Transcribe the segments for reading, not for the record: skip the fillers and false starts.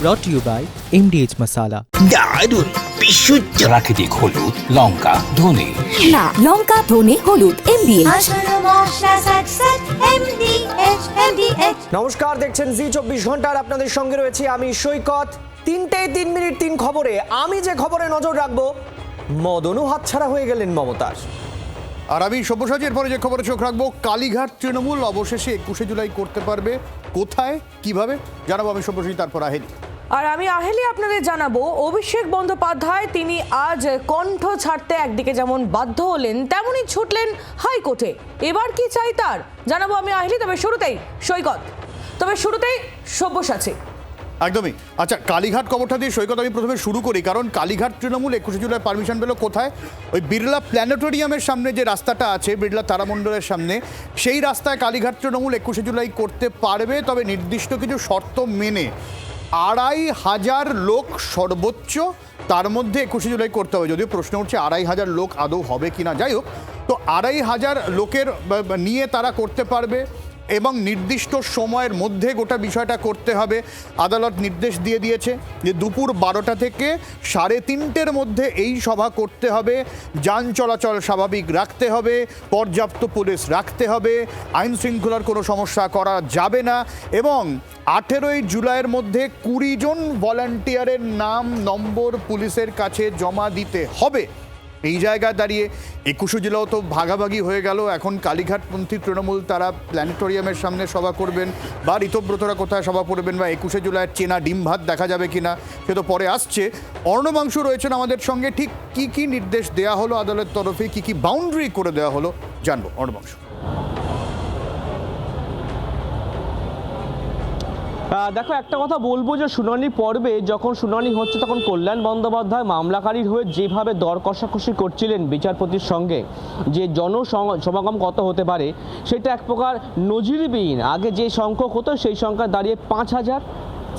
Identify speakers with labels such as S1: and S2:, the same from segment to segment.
S1: brought to you by MDH Masala.
S2: দারুণ বিশুদ্ধ প্রাকৃতিক হলুদ, লঙ্কা, ধনে।
S3: না, লঙ্কা, ধনে, হলুদ, MDH।
S4: নমস্কার, দেখছেন জি24 ঘন্টার, আপনাদের সঙ্গে রয়েছি আমি সৈকত। 3:03 খবরে আমি যে খবরে নজর রাখবো, মদনু হাতছাড়া হয়ে গেলেন মমতার।
S5: আর আমি সব্যসাচীর পরে যে খবরে চোখ রাখবো, কালীঘাট তৃণমূল অবশেষে 21শে জুলাই করতে পারবে। কোথায়, কিভাবে জানাবো আমি সব্যসাচী, তারপর আহেলি।
S6: আর আমি আহেলি আপনাদের জানাবো, অভিষেক বন্দ্যোপাধ্যায় তিনি আজ কণ্ঠ ছাড়তে একদিকে যেমন বাধ্য হলেন, তেমনি ছুটলেন হাইকোর্টে। এবার কি চাই তার জানাবো আমি আহেলি। তবে শুরুতেই সৈকত, সব্যসাচী।
S5: একদমই। আচ্ছা, কালীঘাট খবরটা দিয়ে সৈকত আমি প্রথমে শুরু করি, কারণ কালীঘাট তৃণমূল 21শে জুলাই পারমিশন পেল কোথায়? ওই বিড়লা প্ল্যানেটোরিয়ামের সামনে যে রাস্তাটা আছে, বিড়লা তারামণ্ডলের সামনে, সেই রাস্তায় কালীঘাট তৃণমূল 21শে জুলাই করতে পারবে, তবে নির্দিষ্ট কিছু শর্ত মেনে। 2,500 লোক সর্বোচ্চ, তার মধ্যে 21শে জুলাই করতে হবে। যদিও প্রশ্ন উঠছে 2,500 লোক আদৌ হবে কিনা। যাই হোক, তো 2,500 লোকের নিয়ে তারা করতে পারবে এবং নির্দিষ্ট সময়ের মধ্যে গোটা বিষয়টা করতে হবে। আদালত নির্দেশ দিয়ে দিয়েছে যে দুপুর 12টা থেকে 3:30-র মধ্যে এই সভা করতে হবে। যান চলাচল স্বাভাবিক রাখতে হবে, পর্যাপ্ত পুলিশ রাখতে হবে, আইন শৃঙ্খলার কোনো সমস্যা করা যাবে না এবং 18ই জুলাইয়ের মধ্যে 20 জন ভলান্টিয়ারের নাম নম্বর পুলিশের কাছে জমা দিতে হবে। এই জায়গায় দাঁড়িয়ে 21শে জুলাইও তো ভাগাভাগি হয়ে গেল। এখন কালীঘাটপন্থী তৃণমূল তারা প্ল্যানেটোরিয়ামের সামনে সভা করবেন, বা ঋতব্রতরা কোথায় সভা করবেন, বা 21শে জুলাইয়ের চেনা ডিম ভাত দেখা যাবে কিনা সে তো পরে আসছে। অর্ণবাংশু রয়েছেন আমাদের সঙ্গে। ঠিক কি কি নির্দেশ দেওয়া হলো আদালতের তরফে, কি কি বাউন্ডারি করে দেওয়া হলো জানবো। অর্ণবাংশু।
S7: দেখো, একটা কথা বলবো যে শুনানি পর্বে যখন শুনানি হচ্ছে তখন কল্যাণ বন্দ্যোপাধ্যায় মামলাকারীর হয়ে যেভাবে দর কষাকষি করছিলেন বিচারপতির সঙ্গে, যে জনসমাগম কত হতে পারে সেটা এক প্রকার নজিরবিহীন। আগে যে সংখ্যক হতো সেই সংখ্যা দাঁড়িয়ে 5,000,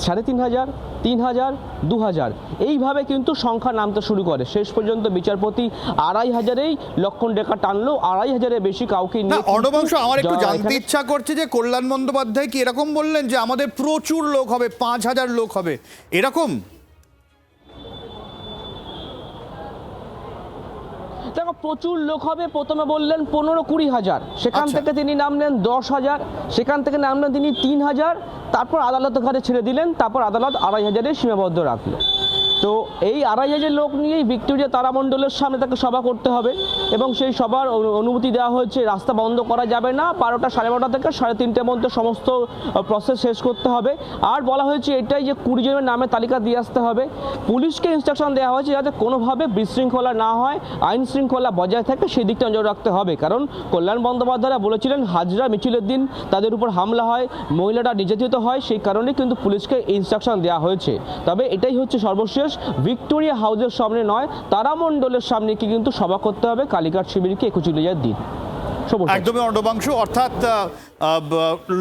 S7: 3,500, 3,000, 2,000 এইভাবে কিন্তু সংখ্যা নামতে শুরু করে। শেষ পর্যন্ত বিচারপতি 2,500-এই লক্ষণ রেখা টানলো। 2,500-এর বেশি কাউকে নিয়ে।
S5: অর্ণবাংশু, আমার একটু জানতে ইচ্ছা করছে যে কল্যাণ বন্দ্যোপাধ্যায় কি এরকম বললেন যে আমাদের প্রচুর লোক হবে, 5,000 লোক হবে, এরকম?
S7: দেখো, প্রচুর লোক হবে প্রথমে বললেন 15-20,000, সেখান থেকে তিনি নামলেন 10,000, সেখান থেকে নামলেন তিনি 3,000, তারপর আদালতের ঘরে ছেড়ে দিলেন। তারপর আদালত 2,500-এ সীমাবদ্ধ রাখলো। তো এই 2,500 লোক নিয়েই ভিক্টোরিয়া তারামণ্ডলের সামনে তাকে সভা করতে হবে এবং সেই সভার অনুমতি দেওয়া হয়েছে। রাস্তা বন্ধ করা যাবে না, 12টা 12:30 থেকে 3:30-র মধ্যে সমস্ত প্রসেস শেষ করতে হবে। আর বলা হয়েছে এটাই যে 20 জনের নামে তালিকা দিয়ে আসতে হবে। পুলিশকে ইনস্ট্রাকশন দেওয়া হয়েছে যাতে কোনোভাবে বিশৃঙ্খলা না হয়, আইন শৃঙ্খলা বজায় থাকে, সেই দিকটা নজর রাখতে হবে। কারণ কল্যাণ বন্দ্যোপাধ্যায়রা বলেছিলেন হাজরা মিছিলের দিন তাদের উপর হামলা হয়, মহিলারা নির্যাতিত হয়, সেই কারণে কিন্তু পুলিশকে ইনস্ট্রাকশন দেওয়া হয়েছে। তবে এটাই হচ্ছে সর্বশেষ, ভিক্টোরিয়া হাউসের সামনে নয়, তারামণ্ডলের সামনে কি কিন্তু সভা করতে হবে কালীঘাট শিবিরকে 21 জুলাইয়ের দিন।
S5: একদমই অর্ণবাংশু, অর্থাৎ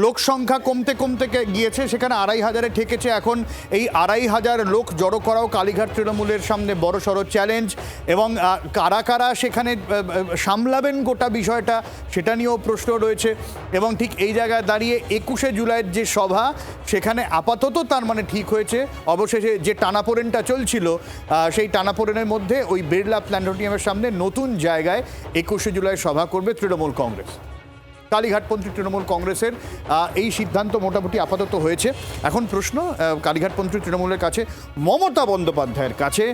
S5: লোক সংখ্যা কমতে কমতে গিয়েছে, সেখানে 2,500-এ ঠেকেছে। এখন এই 2,500 লোক জড়ো করাও কালীঘাট তৃণমূলের সামনে বড়সড় চ্যালেঞ্জ এবং কারা কারা সেখানে সামলাবেন গোটা বিষয়টা সেটা নিয়েও প্রশ্ন রয়েছে। এবং ঠিক এই জায়গায় দাঁড়িয়ে 21শে জুলাইয়ের যে সভা, সেখানে আপাতত তার মানে ঠিক হয়েছে। অবশেষে যে টানাপোড়েনটা চলছিল সেই টানাপোড়েনের মধ্যে ওই বিড়লা প্ল্যানেটোরিয়ামের সামনে নতুন জায়গায় 21শে জুলাই সভা করবে তৃণমূল কংগ্রেস। কালীঘাটপন্থী তৃণমূল কংগ্রেসের এই সিদ্ধান্ত মোটামুটি আপাতত হয়েছে। এখন প্রশ্ন কালীঘাটপন্থী তৃণমূলের কাছে, মমতা বন্দ্যোপাধ্যায়ের কাছে,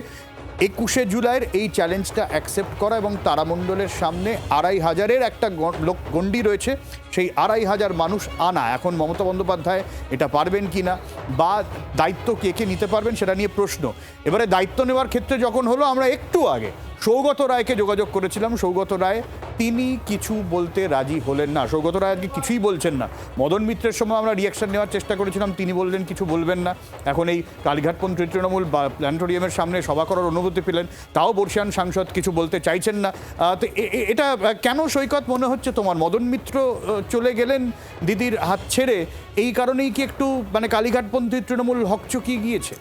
S5: 21শে জুলাইয়ের এই চ্যালেঞ্জটা অ্যাকসেপ্ট করা এবং তারামণ্ডলের সামনে 2,500-এর একটা লোক গণ্ডি রয়েছে, সেই 2,500 মানুষ আনা। এখন মমতা বন্দ্যোপাধ্যায় এটা পারবেন কি না, বা দায়িত্ব কে কে নিতে পারবেন সেটা নিয়ে প্রশ্ন। এবারে দায়িত্ব নেওয়ার ক্ষেত্রে যখন হলো, আমরা একটু আগে সৌগত রায়কে যোগাযোগ করেছিলাম। সৌগত রায় তিনি কিছু বলতে রাজি হলেন না। সৌগত রায় আজকে কিছুই বলছেন না। মদন মিত্রের সময় আমরা রিয়াকশন নেওয়ার চেষ্টা করেছিলাম, তিনি বললেন কিছু বলবেন না। এখন এই কালীঘাটপন্থী তৃণমূল বা প্ল্যানেটোরিয়ামের সামনে সভা করার অনুমতি পেলেন, তাও বর্ষিয়ান সাংসদ কিছু বলতে চাইছেন না। তো এটা কেন সৈকত মনে হচ্ছে তোমার? মদন মিত্র চলে গেলেন দিদির হাত ছেড়ে, এই কারণেই কি একটু মানে কালীঘাটপন্থী তৃণমূল হকচকিয়ে গিয়েছে?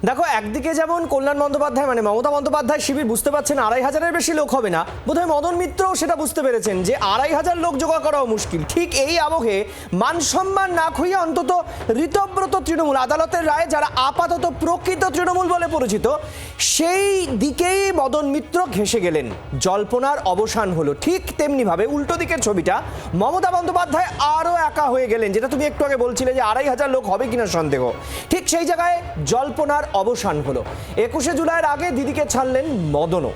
S4: দেখো, একদিকে যেমন কল্যাণ বন্দ্যোপাধ্যায় মানে মমতা বন্দ্যোপাধ্যায় শিবির বুঝতে পারছেন 2500-এর বেশি লোক হবে না, বোধহয় মদন মিত্রও সেটা বুঝতে পেরেছেন যে 2500 লোক জোগাড় করাও মুশকিল। ঠিক এই আবহে মান সম্মান না খুইয়ে অন্তত ঋতব্রত তৃণমূল আদালতের রায়ে যারা আপাতত প্রকৃত তৃণমূল বলে পরিচিত সেই দিকেই মদন মিত্র ঘেঁষে গেলেন। জল্পনার অবসান হলো। ঠিক তেমনিভাবে উল্টো দিকের ছবিটা মমতা বন্দ্যোপাধ্যায় আরও একা হয়ে গেলেন, যেটা তুমি একটু আগে বলছিলে যে 2500 লোক হবে কিনা সন্দেহ। ঠিক সেই জায়গায় জল্পনার অবসান হলো। 21শে জুলাইয়ের আগে দিদিকে ছাড়লেন মদনও।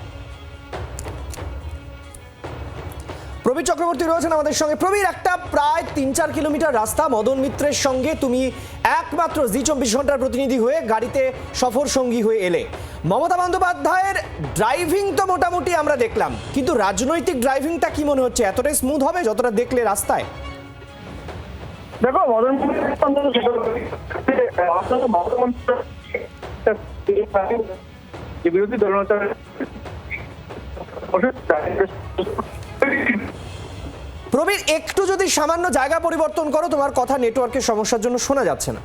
S4: প্রবীর চক্রবর্তী রয়েছেন আমাদের সঙ্গে। প্রবীর, একটা প্রায় 3-4 কিলোমিটার রাস্তা মদন মিত্রের সঙ্গে তুমি একমাত্র জি 24 ঘন্টার প্রতিনিধি হয়ে গাড়িতে সফর সঙ্গী হয়ে এলে। মমতা বন্দ্যোপাধ্যায়ের ড্রাইভিং তো মোটামুটি আমরা দেখলাম, কিন্তু রাজনৈতিক ড্রাইভিংটা কি মনে হচ্ছে? এতটাই স্মুথ হবে যতটা দেখলে রাস্তায়?
S8: দেখো, মদন যে বিরোধী দলনেতা
S4: প্রবীর, একটু যদি সামান্য জায়গা পরিবর্তন করো, তোমার কথা নেটওয়ার্কের সমস্যার জন্য শোনা যাচ্ছে না।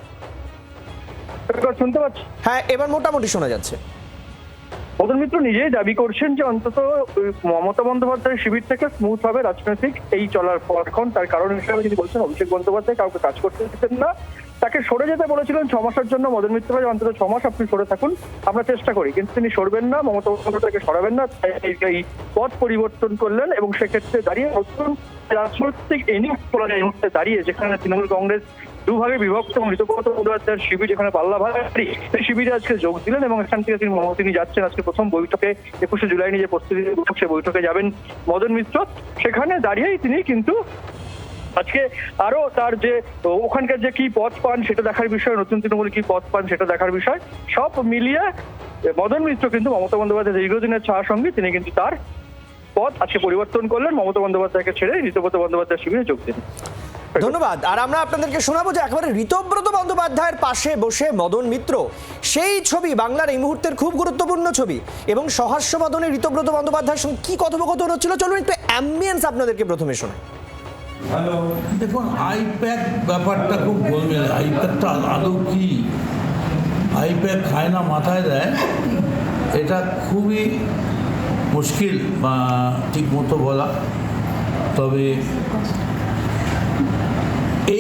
S8: শুনতে পাচ্ছি?
S4: হ্যাঁ, এবার মোটামুটি শোনা যাচ্ছে।
S8: মদন মিত্র নিজেই দাবি করছেন যে অন্তত মমতা বন্দ্যোপাধ্যায়ের শিবির থেকে স্মুথ হবে রাজনৈতিক এই চলার পরক্ষণ। তার কারণ হিসেবে তিনি বলছেন অভিষেক বন্দ্যোপাধ্যায় কাউকে কাজ করতে দিচ্ছেন না, তাকে সরে যেতে বলেছিলেন 6 মাসের জন্য। মদন মিত্র ভাই অন্তত 6 মাস আপনি সরে থাকুন, আমরা চেষ্টা করি, কিন্তু তিনি সরবেন না, মমতা বন্দ্যোপাধ্যায়কে সরাবেন না। এই পথ পরিবর্তন করলেন এবং সেক্ষেত্রে দাঁড়িয়ে নতুন রাজনৈতিক ইনিংস খোলা যায় এই মুহূর্তে দাঁড়িয়ে, যেখানে তৃণমূল কংগ্রেস দুভাগে বিভক্ত এবং ঋতব্রত বন্দ্যোপাধ্যায়ের শিবির যেখানে পাল্লা ভারী, সেই শিবিরে আজকে যোগ দিলেন এবং এখান থেকে তিনি যাচ্ছেন আজকে প্রথম বৈঠকে। 21শে জুলাই নিয়ে যে প্রস্তুতি সে বৈঠকে যাবেন মদন মিত্র। সেখানে দাঁড়িয়েই তিনি কিন্তু আজকে আরো তার যে ওখানকার যে কি পথ পান সেটা দেখার বিষয়, নতুন তৃণমূল কি পথ পান সেটা দেখার বিষয়, সব মিলিয়ে মদন মিত্র কিন্তু মমতা বন্দ্যোপাধ্যায় দীর্ঘদিনের ছাড়ার সঙ্গে তিনি কিন্তু তার পথ আজকে পরিবর্তন করলেন, মমতা বন্দ্যোপাধ্যায়কে ছেড়ে ঋতব্রত বন্দ্যোপাধ্যায়ের শিবিরে যোগ দিলেন।
S4: ধন্যবাদ। আর আমরা আপনাদেরকে শোনাবো যে একেবারে ঋতব্রত বন্দ্যোপাধ্যায়ের পাশে বসে মদন মিত্র, সেই ছবি বাংলার এই মুহূর্তের খুব গুরুত্বপূর্ণ ছবি। এবং সহাস্য মদনে ঋতব্রত বন্দ্যোপাধ্যায়ের সঙ্গে কি কথোপকথন হচ্ছিল, চলুন একটু অ্যাম্বিয়েন্স আপনাদেরকে প্রথমে শোনাই।
S9: দেখুন, আইপ্যাক ব্যাপারটা খুব গোলমেলে। আইপ্যাকটা আদৌ কি আইপ্যাক খায় না মাথায় দেয়, এটা খুবই মুশকিল বা ঠিক মতো বলা। তবে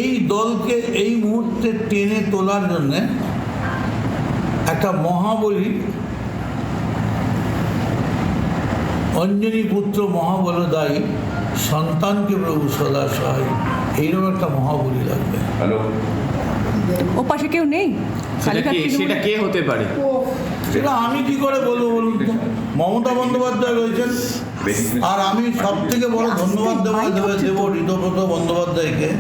S9: এই দলকে এই মুহূর্তে টেনে তোলার জন্যে একটা মহাবলী, অঞ্জনী পুত্র মহাবলদায়ী, সন্তানকে প্রভু সদা সহায়, এইরকম একটা মহাবলী লাগবে।
S3: ও পাশে কেউ নেই?
S10: সেটা কে হতে পারে?
S9: সেটা আমি কি করে বলবো বলুন তো? মমতা বন্দ্যোপাধ্যায় রয়েছেন, আর আমি সব থেকে বড় ধন্যবাদ দেবো ঋতব্রত বন্দ্যোপাধ্যায়কে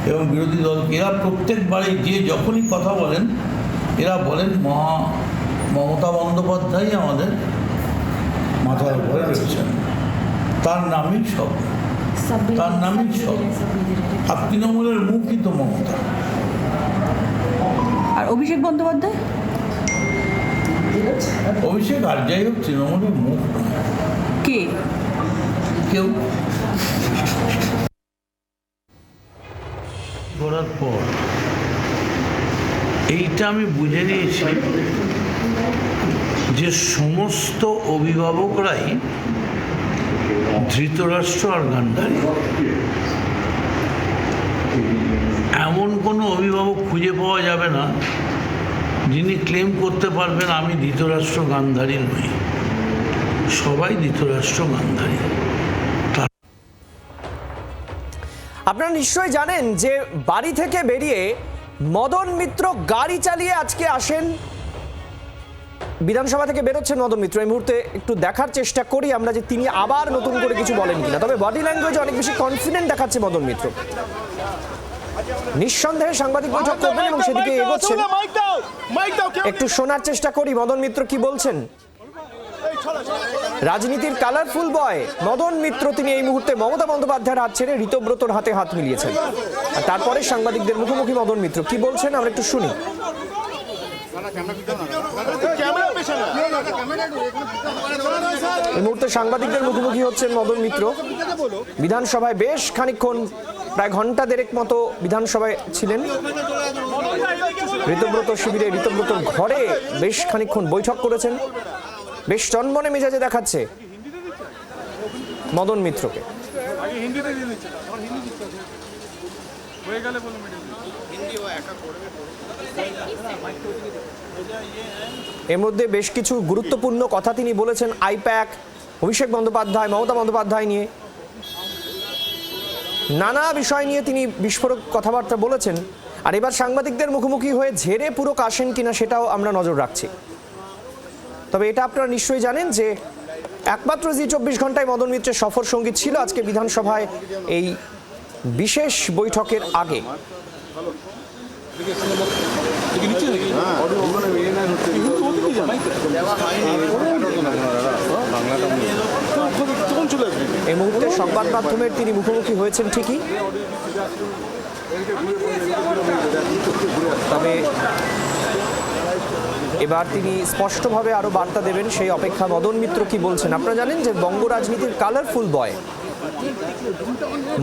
S9: এবং বিরোধী দলকে। এরা প্রত্যেকবারে যে যখনই কথা বলেন এরা বলেন মমতা বন্দ্যোপাধ্যায় আমাদের মাথার উপরে রয়েছেন, তার নামই সব, তার নামই সব। আর তৃণমূলের মুখই তো মমতা।
S3: আর অভিষেক বন্দ্যোপাধ্যায়?
S9: অভিষেক আর যাই হোক তৃণমূলের মুখ
S3: কে?
S9: কেউ করার পর এইটা আমি বুঝে নিয়েছি যে সমস্ত অভিভাবকরাই ধৃতরাষ্ট্র আর গান্ধারী। এমন কোনো অভিভাবক খুঁজে পাওয়া যাবে না যিনি ক্লেম করতে পারবেন আমি ধৃতরাষ্ট্র গান্ধারী নই। সবাই ধৃতরাষ্ট্র গান্ধারী।
S4: আপনারা নিশ্চয়ই জানেন যে বাড়ি থেকে বেরিয়ে মদন মিত্র গাড়ি চালিয়ে আজকে আসেন বিধানসভা থেকে বেরোচ্ছেন মদন মিত্র। এই মুহূর্তে একটু দেখার চেষ্টা করি আমরা যে তিনি আবার নতুন করে কিছু বলেন কিনা। তবে বডি ল্যাঙ্গুয়েজে অনেক বেশি কনফিডেন্ট দেখাচ্ছে মদন মিত্র। নিঃসন্দেহে সাংবাদিক বৈঠক করবেন এবং সেদিকে এগোচ্ছেন। একটু শোনার চেষ্টা করি মদন মিত্র কি বলছেন। রাজনীতির কালারফুল বয় মদন মিত্র, তিনি এই মুহূর্তে মমতা বন্দ্যোপাধ্যায়ের হাত ছেড়ে ঋতব্রতর হাতে হাত মিলিয়েছেন। আর তারপরে সাংবাদিকদের মুখোমুখি মদন মিত্র কি বলছেন আমরা একটু শুনি। এই মুহূর্তে সাংবাদিকদের মুখোমুখি হচ্ছেন মদন মিত্র। বিধানসভায় বেশ খানিকক্ষণ, প্রায় ঘন্টা দেড়েক মতো বিধানসভায় ছিলেন। ঋতব্রত শিবিরে ঋতব্রতর ঘরে বেশ খানিকক্ষণ বৈঠক করেছেন। বেশ চনমনে মেজাজে দেখাচ্ছে মদন মিত্রকে। এর মধ্যে বেশ কিছু গুরুত্বপূর্ণ কথা তিনি বলেছেন আইপ্যাক, অভিষেক বন্দ্যোপাধ্যায়, মমতা বন্দ্যোপাধ্যায় নিয়ে নানা বিষয় নিয়ে তিনি বিস্ফোরক কথাবার্তা বলেছেন। আর এবার সাংবাদিকদের মুখোমুখি হয়ে ঝেড়ে পুরো কাশেন কিনা সেটাও আমরা নজর রাখছি। তবে এটা আপনারা নিশ্চয়ই জানেন যে একমাত্র জি 24 ঘন্টায় মদন মিত্রের সফর সঙ্গী ছিল আজকে বিধানসভায় এই বিশেষ বৈঠকের আগে। এই মুহূর্তে সংবাদ মাধ্যমের তিনি মুখোমুখি হয়েছেন ঠিকই, তবে এবার তিনি স্পষ্টভাবে আরো বার্তা দেবেন সেই অপেক্ষা। মদন মিত্র কি বলছেন? আপনারা জানেন যে বঙ্গ রাজনীতির কালারফুল বয়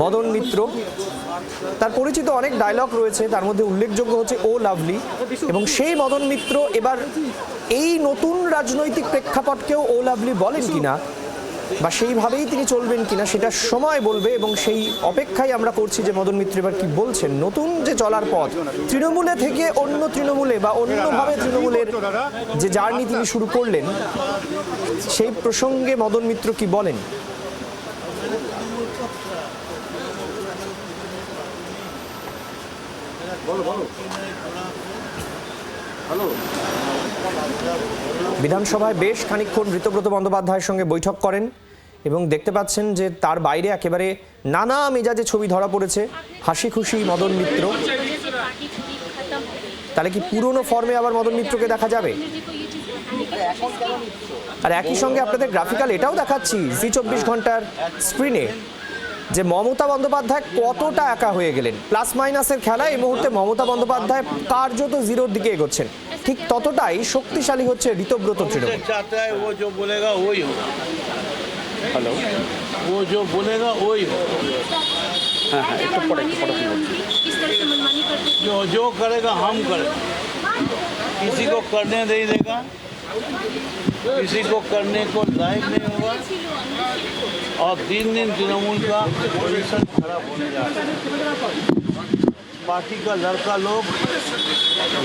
S4: মদন মিত্র, তার পরিচিত অনেক ডায়লগ রয়েছে, তার মধ্যে উল্লেখযোগ্য হচ্ছে ও লাভলি। এবং সেই মদন মিত্র এবার এই নতুন রাজনৈতিক প্রেক্ষাপটকেও ও লাভলি বলেন কিনা বা সেইভাবেই তিনি চলবেন কিনা সেটা সময় বলবে। এবং সেই অপেক্ষাই আমরা করছি যে মদন মিত্র এবার কি বলছেন। নতুন যে চলার পথ, তৃণমূলে থেকে অন্য তৃণমূলে বা অন্যভাবে তৃণমূলের যে জার্নি তিনি শুরু করলেন, সেই প্রসঙ্গে মদন মিত্র কি বলেন। বিধানসভায় বেশ খানিকক্ষণ ঋতব্রত বন্দ্যোপাধ্যায়ের সঙ্গে বৈঠক করেন এবং দেখতে পাচ্ছেন যে তার বাইরে একেবারে নানা মেজাজে ছবি ধরা পড়েছে, হাসি খুশি মদন মিত্র। তাহলে কি পুরনো ফর্মে আবার মদন মিত্রকে দেখা যাবে? আর একই সঙ্গে আপনাদের গ্রাফিক্যাল এটাও দেখাচ্ছি জি 24 ঘন্টার স্ক্রিনে যে মমতা বন্দ্যোপাধ্যায় কতটা একা হয়ে গেলেন। প্লাস মাইনাসের খেলা, এই মুহূর্তে মমতা বন্দ্যোপাধ্যায় কার্যত জিরোর দিকে এগোচ্ছেন। ঠিক ততটাই শক্তিশালী হচ্ছে ঋতব্রত তৃণমূল।
S9: जो करेगा हम करें, किसी को करने नहीं देगा, किसी को करने को लायक नहीं होगा और दिन दिन तृणमूल का पोजीशन खराब होने जा रहा है। पार्टी का लड़का लोग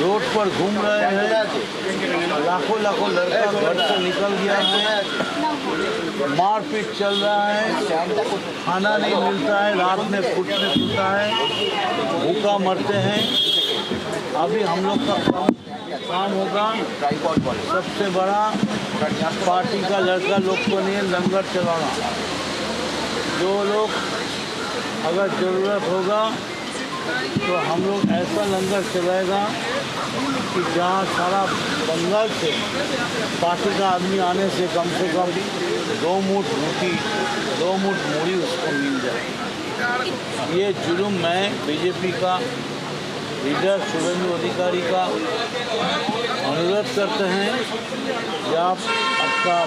S9: रोड पर घूम रहे हैं, लाखों लाखों लड़का घर से निकल गया है, मारपीट चल रहा है, खाना नहीं मिलता है, रात में फुटने फूटा है, भूखा मरते हैं। अभी हम लोग का काम होगा सबसे बड़ा पार्टी का लड़का लोग को नहीं लंगर चलाना। जो लोग अगर ज़रूरत होगा तो हम लोग ऐसा लंगर चलाएगा कि जहाँ सारा बंगाल से पार्टी का आदमी आने से कम 2 मुठ रोटी 2 मुठ मूढ़ी उसको मिल जाए। ये जुल्म मैं बीजेपी का लीडर शुभेंदु अधिकारी का अनुरोध करते हैं कि आप आपका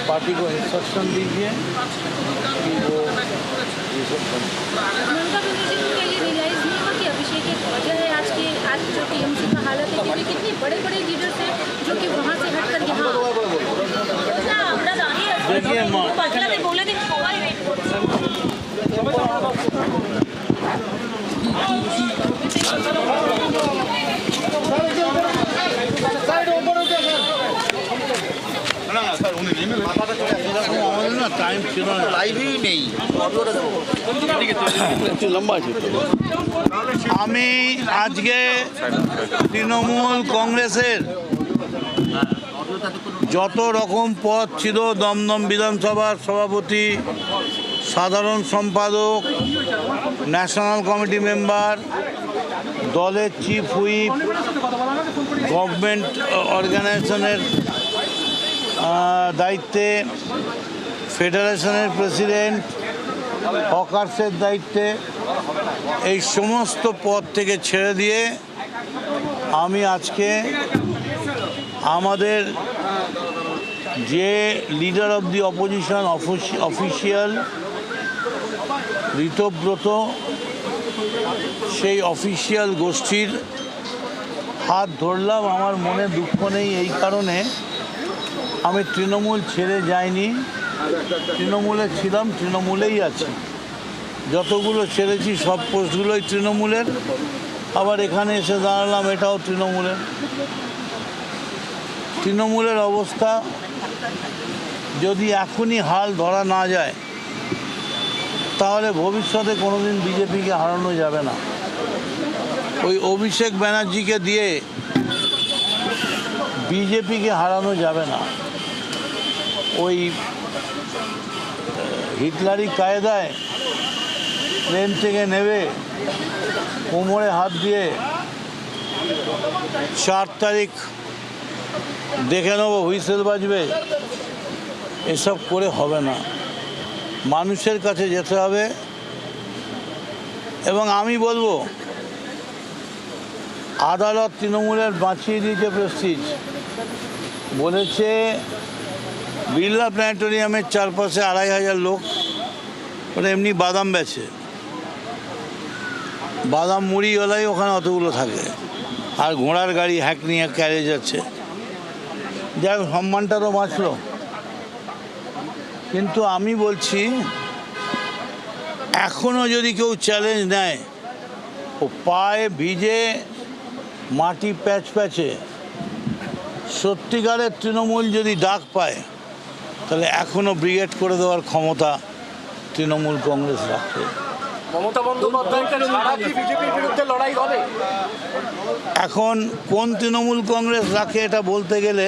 S9: पार्टी को इंस्ट्रक्शन दीजिए कि वो ये सब
S11: ममता बनर्जी को क्या ये रियलाइज नहीं हुआ कि अभिषेक एक वजह है आज जो टीएमसी का हालत है, क्योंकि कितने बड़े बड़े लीडर्स हैं जो कि वहाँ से हटकर यहाँ बोले थे
S9: टाइम लाइव ही नहीं लंबा আমি আজকে তৃণমূল কংগ্রেসের যত রকম পদ ছিল, দমদম বিধানসভার সভাপতি, সাধারণ সম্পাদক, ন্যাশনাল কমিটি মেম্বার, দলের চিফ হুইপ, গভর্নমেন্ট অর্গানাইজেশনের দায়িত্বে, ফেডারেশনের প্রেসিডেন্ট, হকার্সের দায়িত্বে, এই সমস্ত পদ থেকে ছেড়ে দিয়ে আমি আজকে আমাদের যে leader of the opposition official Ritabrata সেই অফিসিয়াল গোষ্ঠীর হাত ধরলাম। আমার মনে দুঃখ নেই এই কারণে, আমি তৃণমূল ছেড়ে যাইনি, তৃণমূলে ছিলাম, তৃণমূলেই আছি। যতগুলো ছেড়েছি সব পোস্টগুলোই তৃণমূলের, আবার এখানে এসে দাঁড়ালাম এটাও তৃণমূলের। তৃণমূলের অবস্থা যদি এখনই হাল ধরা না যায় তাহলে ভবিষ্যতে কোনোদিন বিজেপিকে হারানো যাবে না। ওই অভিষেক ব্যানার্জিকে দিয়ে বিজেপিকে হারানো যাবে না। ওই হিটলারি কায়দায় ট্রেন থেকে নেবে, কোমরে হাত দিয়ে 4 তারিখ দেখে নেবো হুইসেল বাজবে, এসব করে হবে না। মানুষের কাছে যেতে হবে। এবং আমি বলবো আদালত তৃণমূলের বাঁচিয়ে দিয়েছে প্রেস্টিজ, বলেছে বিড়লা প্ল্যানেটোরিয়ামের চারপাশে 2500 লোক, ওরা এমনি বাদাম বেচে, বাদাম মুড়িওয়ালাই ওখানে অতগুলো থাকে, আর ঘোড়ার গাড়ি হ্যাক নিয়ে ক্যারেজ আছে। যাই হোক, সম্মানটা তো বাঁচলো। কিন্তু আমি বলছি এখনও যদি কেউ চ্যালেঞ্জ নেয়, ও পায়ে ভিজে মাটি প্যাচ প্যাচে সত্যিকারের তৃণমূল যদি ডাক পায়, তাহলে এখনও ব্রিগেড করে দেওয়ার ক্ষমতা তৃণমূল কংগ্রেস রাখে।
S4: মমতা বন্দ্যোপাধ্যায়কে ছাড়া কি বিজেপির বিরুদ্ধে লড়াই হবে?
S9: এখন কোন তৃণমূল কংগ্রেস রাখে এটা বলতে গেলে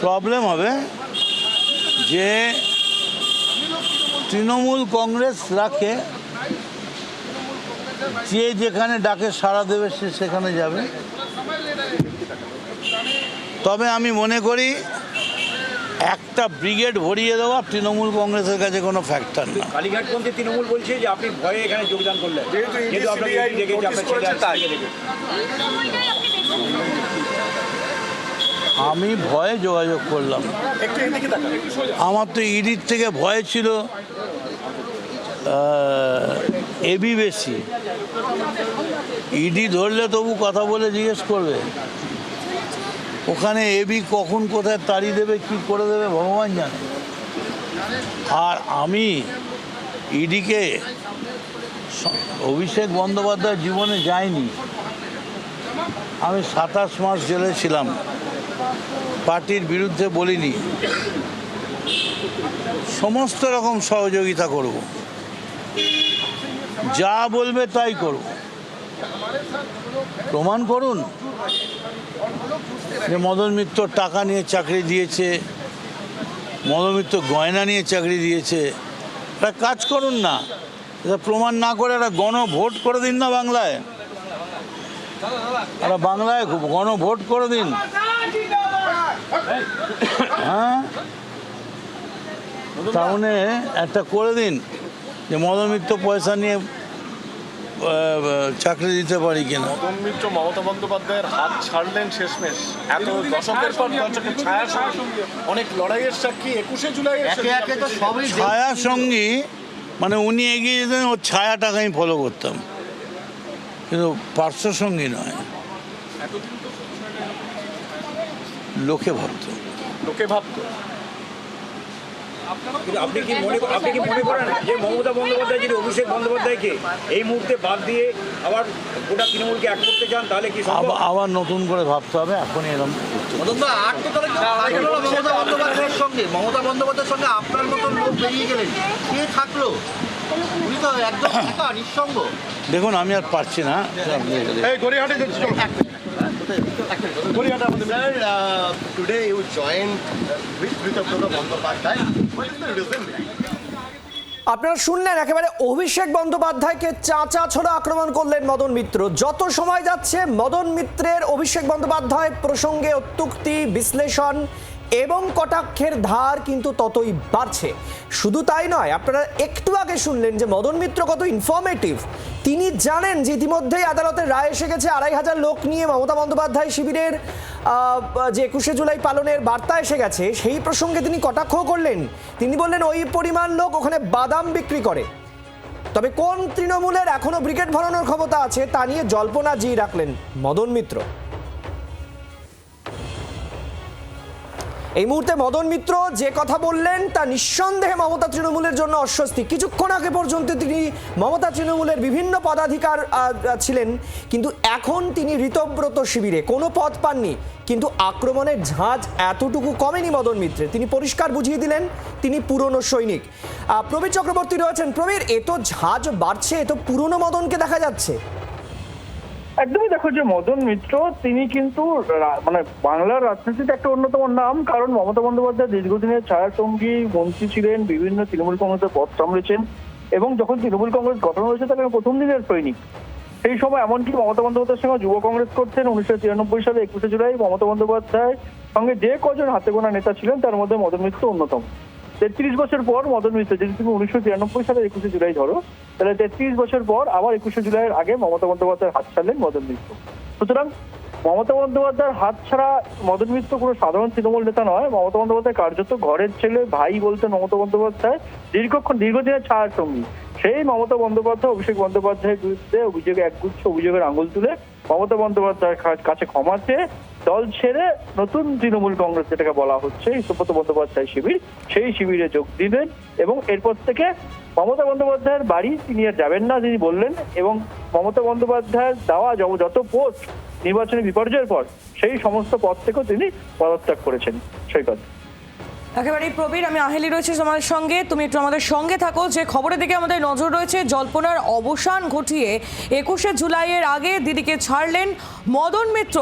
S9: প্রবলেম হবে। যে তৃণমূল কংগ্রেস রাখে, যে যেখানে ডাকে সাড়া দেবে সে সেখানে যাবে। তবে আমি মনে করি একটা ব্রিগেড ভরিয়ে দেওয়া তৃণমূল কংগ্রেসের কাছে কোনো ফ্যাক্টর না।
S2: কালীঘাটপন্থী তৃণমূল বলছে যে আপনি ভয়ে এখানে যোগদান করলেন,
S9: আমি ভয়ে যোগাযোগ করলাম। আমার তো ইডির থেকে ভয় ছিল এবি বেশি। ইডি ধরলে তবু কথা বলে জিজ্ঞেস করবে, ওখানে এবি কখন কোথায় তাড়ি দেবে, কি করে দেবে ভগবান জানে। আর আমি ইডিকে, অভিষেক বন্দ্যোপাধ্যায় জীবনে যায়নি। আমি 27 মাস জেলে ছিলাম, পার্টির বিরুদ্ধে বলিনি, সমস্ত রকম সহযোগিতা করব, যা বলবে তাই করব। প্রমাণ করুন যে মদন মিত্র টাকা নিয়ে চাকরি দিয়েছে, মদন মিত্র গয়না নিয়ে চাকরি দিয়েছে। একটা কাজ করুন না, এটা প্রমাণ না করে একটা গণভোট করে দিন না বাংলায়। একটা বাংলায় গণভোট করে দিন। হ্যাঁ, টাউনে একটা করে দিন যে মদন মিত্র পয়সা নিয়ে চাকরি দিতে পারি কিনা।
S12: মদন মিত্র মমতা বন্দ্যোপাধ্যায়ের হাত ছাড়লেন শেষমেশ। এত দশকের পর দশকের ছায়া সঙ্গে অনেক লড়াইয়ের সাক্ষী 21শে জুলাই
S9: ছায়া সঙ্গী, মানে উনি এগিয়ে যেতেন, ওর ছায়াটাকে আমি ফলো করতাম, কিন্তু পার্শ্ব সঙ্গী নয়। লোকে ভাবতো।
S2: আপনি কি মনে করেন যে মমতা বন্দ্যোপাধ্যায় যদি অভিষেক বন্দ্যোপাধ্যায়কে এই মুহূর্তে বাদ দিয়ে আবার গোটা তৃণমূলকে এক করতে চান, তাহলে কি
S9: আবার নতুন করে ভাবতে হবে? এখনই এরকম
S2: মমতা বন্দ্যোপাধ্যায়ের সঙ্গে আপনার মতন লোক বেরিয়ে গেলেন, কে থাকলো? উনি তো একদম নিঃসঙ্গ।
S9: দেখুন, আমি আর পারছি না।
S12: Today you joined with Britaprada Bandyopadhyay. What is the reason?
S4: আপনারা শুনলেন একেবারে অভিষেক বন্দ্যোপাধ্যায়কে চাঁচা ছোড়া আক্রমণ করলেন মদন মিত্র। যত সময় যাচ্ছে মদন মিত্রের অভিষেক বন্দ্যোপাধ্যায় প্রসঙ্গে অত্যুক্তি, বিশ্লেষণ এবং কটাক্ষের ধার কিন্তু ততই বাড়ছে। শুধু তাই নয়, আপনারা একটু আগে শুনলেন যে মদন মিত্র কত ইনফরমেটিভ। তিনি জানেন যে ইতিমধ্যেই আদালতের রায় এসে গেছে, 2500 লোক নিয়ে মমতা বন্দ্যোপাধ্যায় শিবিরের যে 21শে জুলাই পালনের বার্তা এসে গেছে, সেই প্রসঙ্গে তিনি কটাক্ষ করলেন। তিনি বললেন ওই পরিমাণ লোক ওখানে বাদাম বিক্রি করে। তবে কোন তৃণমূলের এখনো ব্রিগেড ভরানোর ক্ষমতা আছে তা নিয়ে জল্পনা জি রাখলেন মদন মিত্র। এই মুহূর্তে মদন মিত্র যে কথা বললেন তা নিঃসন্দেহে মমতা তৃণমূলের জন্য অস্বস্তি। কিছুক্ষণ আগে পর্যন্ত তিনি মমতা তৃণমূলের বিভিন্ন পদাধিকার ছিলেন, কিন্তু এখন তিনি ঋতব্রত শিবিরে, কোনো পদ পাননি, কিন্তু আক্রমণের ঝাঁজ এতটুকু কমেনি মদন মিত্রের। তিনি পরিষ্কার বুঝিয়ে দিলেন তিনি পুরনো সৈনিক। প্রবীর চক্রবর্তী রয়েছেন। প্রবীর, এত ঝাঁজ বাড়ছে, এত পুরনো মদনকে দেখা যাচ্ছে।
S8: একদমই দেখো যে মদন মিত্র তিনি কিন্তু মানে বাংলার রাজনীতিতে একটা অন্যতম নাম, কারণ মমতা বন্দ্যোপাধ্যায় দীর্ঘদিনের ছায়াসঙ্গী মন্ত্রী ছিলেন, বিভিন্ন তৃণমূল কংগ্রেসের পদ সামলেছেন, এবং যখন তৃণমূল কংগ্রেস গঠন হয়েছে তখন প্রথম দিনের সৈনিক। সেই সময় এমনকি মমতা বন্দ্যোপাধ্যায়ের সঙ্গে যুব কংগ্রেস করতেন। 1993 সালে 21শে জুলাই মমতা বন্দ্যোপাধ্যায়ের সঙ্গে যে কজন হাতে গোনা নেতা ছিলেন তার মধ্যে মদন মিত্র অন্যতম। 33 বছর পর মদন মিত্র, যদি তুমি 1993 সালে 21শে জুলাই ধরো, তাহলে 33 বছর পর আবার 21শে জুলাইয়ের আগে মমতা বন্দ্যোপাধ্যায়ের হাত ছাড়লেন মদন মিত্র। সুতরাং মমতা বন্দ্যোপাধ্যায়ের হাত ছাড়া মদন মিত্র কোনো সাধারণ তৃণমূল নেতা নয়। মমতা বন্দ্যোপাধ্যায় কার্যত ঘরের ছেলে, ভাই বলতেন মমতা বন্দ্যোপাধ্যায়, দীর্ঘদিনের ছায়ার সঙ্গী। সেই মমতা বন্দ্যোপাধ্যায় অভিষেক বন্দ্যোপাধ্যায়ের বিরুদ্ধে একগুচ্ছ অভিযোগের আঙুল তুলে মমতা বন্দ্যোপাধ্যায়ের কাছে ক্ষমা চেয়ে দল ছেড়ে নতুন তৃণমূল কংগ্রেস, যেটাকে বলা হচ্ছে সুব্রত বন্দ্যোপাধ্যায় শিবির, সেই শিবিরে যোগ দিলেন। এবং এরপর থেকে মমতা বন্দ্যোপাধ্যায়ের বাড়ি তিনি আর যাবেন না, তিনি বললেন। এবং মমতা বন্দ্যোপাধ্যায়ের দেওয়া যত পোস্ট নির্বাচনী বিপর্যয়ের পর, সেই সমস্ত পদ থেকেও তিনি পদত্যাগ করেছেন। সৈকত।
S6: একেবারেই প্রবীর, আমি আহেলি রয়েছি তোমাদের সঙ্গে, তুমি একটু আমাদের সঙ্গে থাকো। যে খবরের দিকে আমাদের নজর রয়েছে, জল্পনার অবসান ঘটিয়ে 21শে জুলাইয়ের আগে দিদিকে ছাড়লেন মদন মিত্র।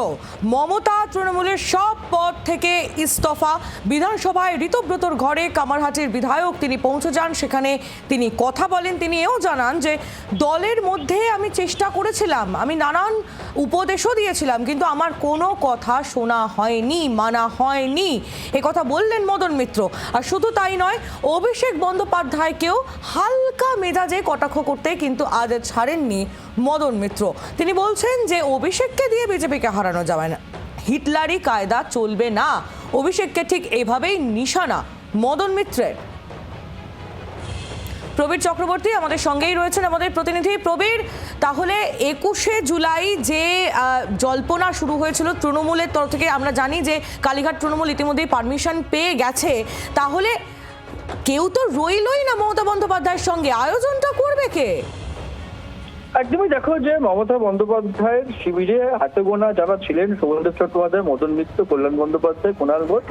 S6: মমতা তৃণমূলের সব পদ থেকে ইস্তফা। বিধানসভায় ঋতব্রতর ঘরে কামারহাটির বিধায়ক তিনি পৌঁছে যান, সেখানে তিনি কথা বলেন। তিনি এও জানান যে দলের মধ্যে আমি চেষ্টা করেছিলাম, আমি নানান উপদেশও দিয়েছিলাম, কিন্তু আমার কোনো কথা শোনা হয়নি, মানা হয়নি, এ কথা বললেন মদন মিত্র। আর শুধু তাই নয়, অভিষেক বন্দ্যোপাধ্যায়কেও হালকা মেজাজে কটাক্ষ করতে কিন্তু আজ ছাড়েননি মদন মিত্র। তিনি বলছেন যে অভিষেককে দিয়ে বিজেপিকে হারানো যাবে না, হিটলারি কায়দা চলবে না। অভিষেককে ঠিক এভাবেই নিশানা মদন মিত্রের। প্রবীর চক্রবর্তী আমাদের সঙ্গেই রয়েছেন, আমাদের প্রতিনিধি। প্রবীর, তাহলে 21শে জুলাই যে জল্পনা শুরু হয়েছিল তৃণমূলের তরফ থেকে, আমরা জানি যে কালীঘাট তৃণমূল ইতিমধ্যেই পারমিশন পেয়ে গেছে, তাহলে কেউ তো রইলই না মমতা বন্দ্যোপাধ্যায়ের সঙ্গে, আয়োজনটা করবে কে?
S8: একদমই দেখো যে মমতা বন্দ্যোপাধ্যায়ের শিবিরে হাতে গোনা যারা ছিলেন, শুভেন্দু চট্টোপাধ্যায়, মদন মিত্র, কল্যাণ বন্দ্যোপাধ্যায়, কুণাল ঘোষ,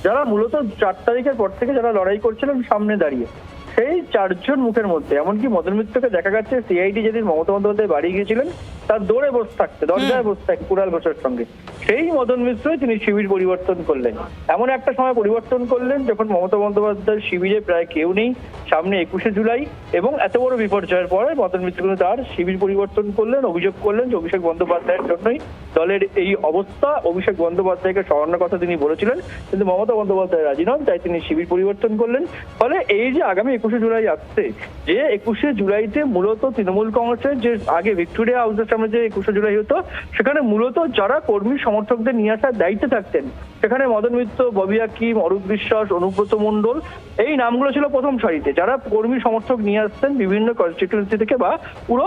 S8: যারা মূলত 4 তারিখের পর থেকে যারা লড়াই করছিলেন সামনে দাঁড়িয়ে, সেই 4 জন মুখের মধ্যে এমনকি মদন মিত্রকে দেখা যাচ্ছে সিআইডি যেদিন মমতা বন্দ্যোপাধ্যায় বাড়ি গিয়েছিলেন তার দৌড়ে বসে থাকতে, দরজায় বসে থাকতে কুণাল ঘোষের সঙ্গে, সেই মদন মিত্রই তিনি শিবির পরিবর্তন করলেন। এমন একটা সময় পরিবর্তন করলেন যখন মমতা বন্দ্যোপাধ্যায়ের শিবিরে প্রায় কেউ নেই, সামনে 21শে জুলাই, এবং এত বড় বিপর্যয়ের পরে মদন মিত্র কিন্তু তার শিবির পরিবর্তন করলেন। অভিযোগ করলেন যে অভিষেক বন্দ্যোপাধ্যায়ের জন্যই দলের এই অবস্থা, অভিষেক বন্দ্যোপাধ্যায়কে সরানোর কথা তিনি বলেছিলেন, কিন্তু মমতা বন্দ্যোপাধ্যায় রাজি নন, তাই তিনি শিবির পরিবর্তন করলেন। ফলে এই যে আগামী 21শে জুলাই আসছে, যে 21শে জুলাইতে মূলত তৃণমূল কংগ্রেসের যে আগে ভিক্টোরিয়া হাউসের সামনে যে 21শে জুলাই হতো, সেখানে মূলত যারা কর্মী সমর্থকদের নিয়ে আসার দায়িত্বে থাকতেন, সেখানে মদন মিত্র, ববি হাকিম, অরূপ বিশ্বাস, অনুব্রত মণ্ডল, এই নামগুলো ছিল প্রথম সারিতে, যারা কর্মী সমর্থক নিয়ে আসতেন বিভিন্ন কনস্টিটিউয়েন্সি থেকে বা পুরো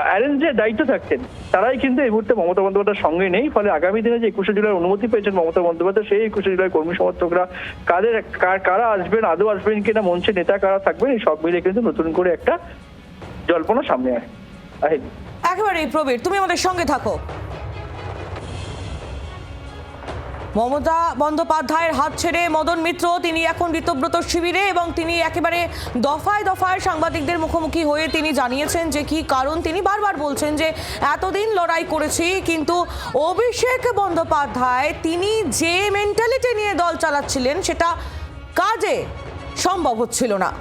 S8: অ্যারেঞ্জের দায়িত্ব থাকতেন, তারাই কিন্তু এই মুহূর্তে মমতা বন্দ্যোপাধ্যায়ের সঙ্গে নেই। ফলে আগামী দিনে যে 21শে জুলাই অনুমতি পেয়েছেন মমতা বন্দ্যোপাধ্যায়, সেই 21শে জুলাই কর্মী সমর্থকরা কারা আসবেন, আদৌ আসবেন কিনা, মঞ্চে নেতা কারা থাকবেন, এই সব মিলে কিন্তু নতুন করে একটা জল্পনা সামনে আসে।
S6: একেবারেই প্রবীর, তুমি আমাদের সঙ্গে থাকো। মমতা বন্দ্যোপাধ্যায়ের হাত ছেড়ে মদন মিত্র তিনি এখন ঋতব্রত শিবিরে, এবং তিনি একেবারে দফায় দফায় সাংবাদিকদের মুখোমুখি হয়ে তিনি জানিয়েছেন যে কি কারণ। তিনি বারবার বলছেন যে এতদিন লড়াই করেছি, কিন্তু অভিষেক বন্দ্যোপাধ্যায় তিনি যে মেন্টালিটি নিয়ে দল চালাচ্ছিলেন সেটা কাজে সম্ভব হচ্ছিল না।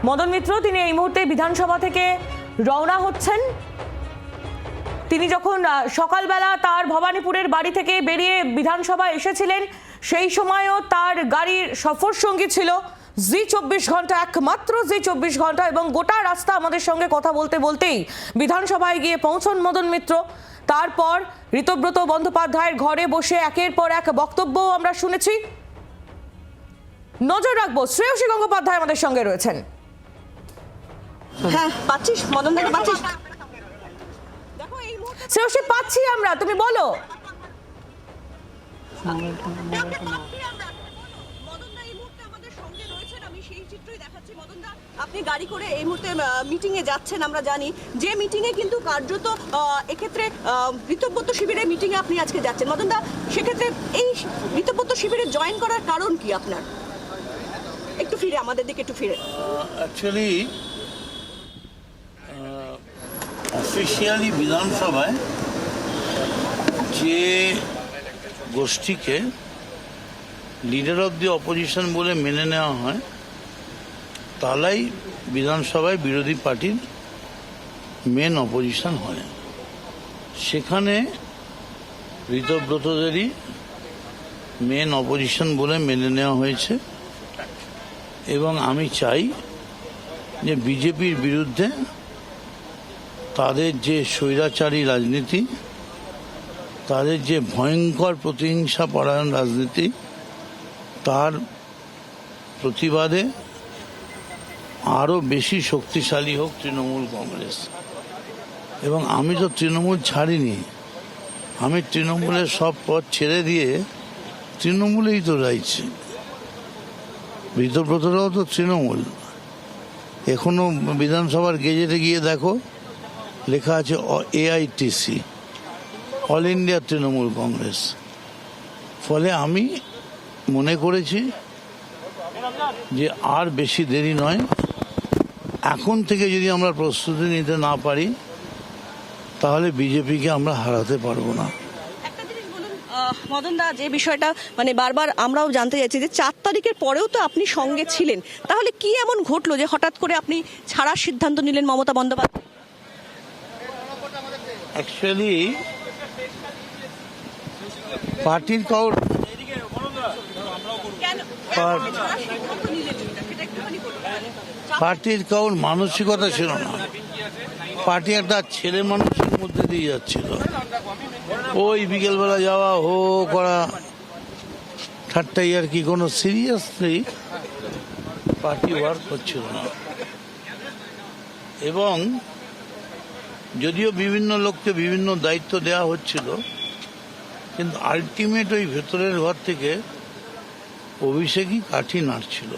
S6: মদন মিত্র তিনি এই মুহূর্তে বিধানসভা থেকে রওনা হচ্ছেন। তিনি যখন সকালবেলা তার ভবানীপুরের বাড়ি থেকে বেরিয়ে বিধানসভায় এসেছিলেন, সেই সময়ও তার গাড়ির সফর সঙ্গী ছিল জি24 ঘন্টা, একমাত্র জি24 ঘন্টা, এবং গোটা রাস্তা আমাদের সঙ্গে কথা বলতে বলতেই বিধানসভায় গিয়ে পৌঁছন মদন মিত্র। তারপর ঋতব্রত বন্দ্যোপাধ্যায়ের ঘরে বসে একের পর এক বক্তব্য আমরা শুনেছি। নজর রাখবো, শ্রেয়সী গঙ্গোপাধ্যায় আমাদের সঙ্গে রয়েছেন।
S3: হ্যাঁ, পাচ্ছিস মদন দাকে পাচ্ছিস?
S6: শ্রেয়সী, পাচ্ছি আমরা, তুমি বলো।
S3: আপনি গাড়ি করে এই মুহূর্তে মিটিং এ যাচ্ছেন, আমরা জানি যে মিটিং এ কিন্তু কার্যত এক্ষেত্রে ঋতব্রত শিবিরের মিটিং এ আপনি আজকে যাচ্ছেন। মদন দা, সেক্ষেত্রে এই ঋতব্রত শিবিরে জয়েন করার কারণ কি আপনার? একটু ফিরে আমাদের দিকে একটু ফিরে।
S9: অ্যাকচুয়ালি অফিসিয়ালি বিধানসভায় যে গোষ্ঠীকে লিডার অফ দি অপোজিশন বলে মেনে নেওয়া হয়, তারাই বিধানসভায় বিরোধী পার্টির মেন অপোজিশন হয়। সেখানে ঋতব্রতদেরই মেন অপোজিশন বলে মেনে নেওয়া হয়েছে এবং আমি চাই যে বিজেপির বিরুদ্ধে তাদের যে স্বৈরাচারী রাজনীতি, তাদের যে ভয়ঙ্কর প্রতিহিংসা পরায়ণ রাজনীতি, তার প্রতিবাদে আরও বেশি শক্তিশালী হোক তৃণমূল কংগ্রেস। এবং আমি তো তৃণমূল ছাড়িনি, আমি তৃণমূলের সব পথ ছেড়ে দিয়ে তৃণমূলেই তো রয়েছে। ঋতব্রতরাও তো তৃণমূল। এখনো বিধানসভার গেজেটে গিয়ে দেখো, লেখা আছে AITC, all India Trinamool Congress. ফলে আমি মনে করেছি যে আর বেশি দেরি নয়, এখন থেকে যদি আমরা প্রস্তুতি নিতে না পারি তাহলে বিজেপিকে আমরা হারাতে পারবো না।
S3: মদন দা, যে বিষয়টা মানে বারবার আমরাও জানতে চাইছি যে 4 তারিখের পরেও তো আপনি সঙ্গে ছিলেন, তাহলে কি এমন ঘটলো যে হঠাৎ করে আপনি ছাড়ার সিদ্ধান্ত নিলেন মমতা বন্দ্যোপাধ্যায়?
S9: অ্যাকচুয়ালি পার্টির কাউর মানসিকতা ছিল না। পার্টি একটা ছেলে মানুষের মধ্যে দিয়ে যাচ্ছিল। ওই বিকেলবেলা যাওয়া, হো করা, ঠাট্টাই আর কি, কোনো সিরিয়াসলি পার্টি ওয়ার্ক করছিল না। এবং যদিও বিভিন্ন লোককে বিভিন্ন দায়িত্ব দেওয়া হচ্ছিল, কিন্তু আলটিমেট ওই ভেতরের ঘর থেকে অভিষেকই কাঠি নাড়ছিল।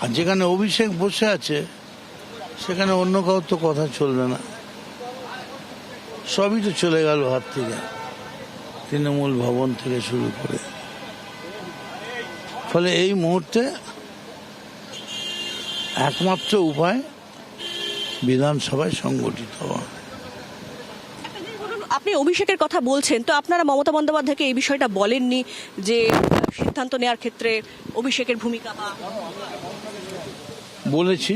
S9: আর যেখানে অভিষেক বসে আছে সেখানে অন্য কারোর তো কথা চলবে না। সবই তো চলে গেল হাত থেকে, তৃণমূল ভবন থেকে শুরু করে। ফলে এই মুহূর্তে একমাত্র উপায় বিধানসভায় সংগঠিত হওয়া।
S3: আপনি অভিষেকের কথা বলছেন, তো আপনারা মমতা বন্দ্যোপাধ্যায়কে এই বিষয়টা বলেননি যে সিদ্ধান্ত নেওয়ার ক্ষেত্রে অভিষেকের ভূমিকা?
S9: বলেছি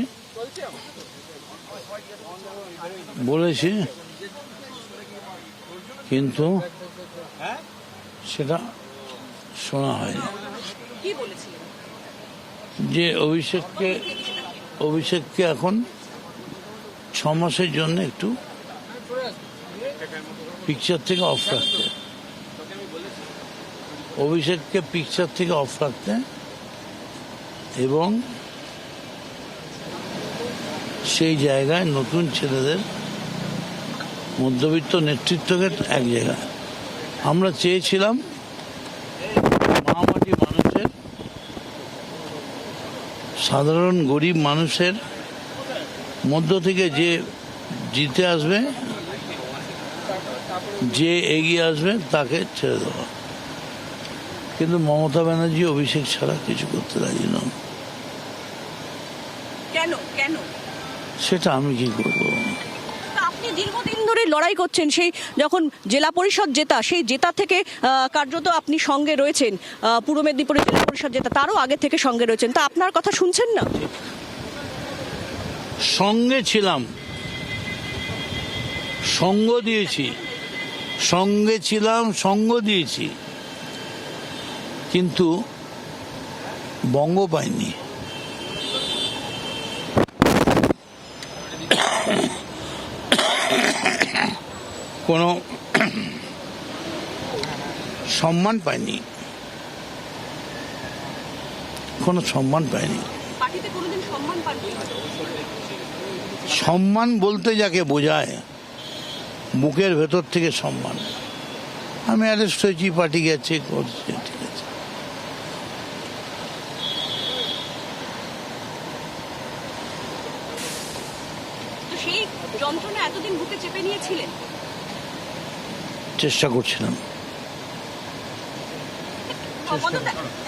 S9: কিন্তু সেটা শোনা হয়নি।
S3: কি বলেছিলেন?
S9: যে অভিষেককে এখন 6 মাসের জন্য একটু পিকচার থেকে অফ রাখতে, অভিষেককে পিকচার থেকে অফ রাখতে এবং সেই জায়গায় নতুন ছেলেদের, মধ্যবিত্ত নেতৃত্বকে এক জায়গায়। আমরা চেয়েছিলাম মহামাটি মানুষের, সাধারণ গরিব মানুষের মধ্য থেকে যে জিতে আসবে, যে এগিয়ে আসবে তাকে ছেড়ে দেওয়া। কিন্তু মমতা ব্যানার্জি অভিষেক ছাড়া কিছু করতে রাজি নন।
S3: কেন কেন
S9: সেটা আমি কি করবো?
S3: আপনি দীর্ঘদিন ধরে লড়াই করছেন, সেই যখন জেলা পরিষদ জেতা, সেই জেতা থেকে কার্যত আপনি সঙ্গে রয়েছেন, পূর্ব মেদিনীপুরের জেলা পরিষদ জেতা, তারও আগে থেকে সঙ্গে রয়েছেন, তা আপনার কথা শুনছেন না?
S9: সঙ্গে ছিলাম, সঙ্গ দিয়েছি, সঙ্গে ছিলাম, সঙ্গ দিয়েছি, কিন্তু বঙ্গ পাইনি। কোনো সম্মান পায়নি, কোনো সম্মান পায়নি।
S3: পার্টিতে কোনোদিন সম্মান পাননি?
S9: সম্মান বলতে যাকে বোঝায় বুকের ভেতর থেকে সম্মান। আমি অ্যারেস্ট হয়েছি, পার্টি গেছে, করছে, ঠিক আছে।
S3: তো সেই যন্ত্রণা এতদিন বুকে চেপে নিয়েছিলেন?
S9: চেষ্টা করছিলাম।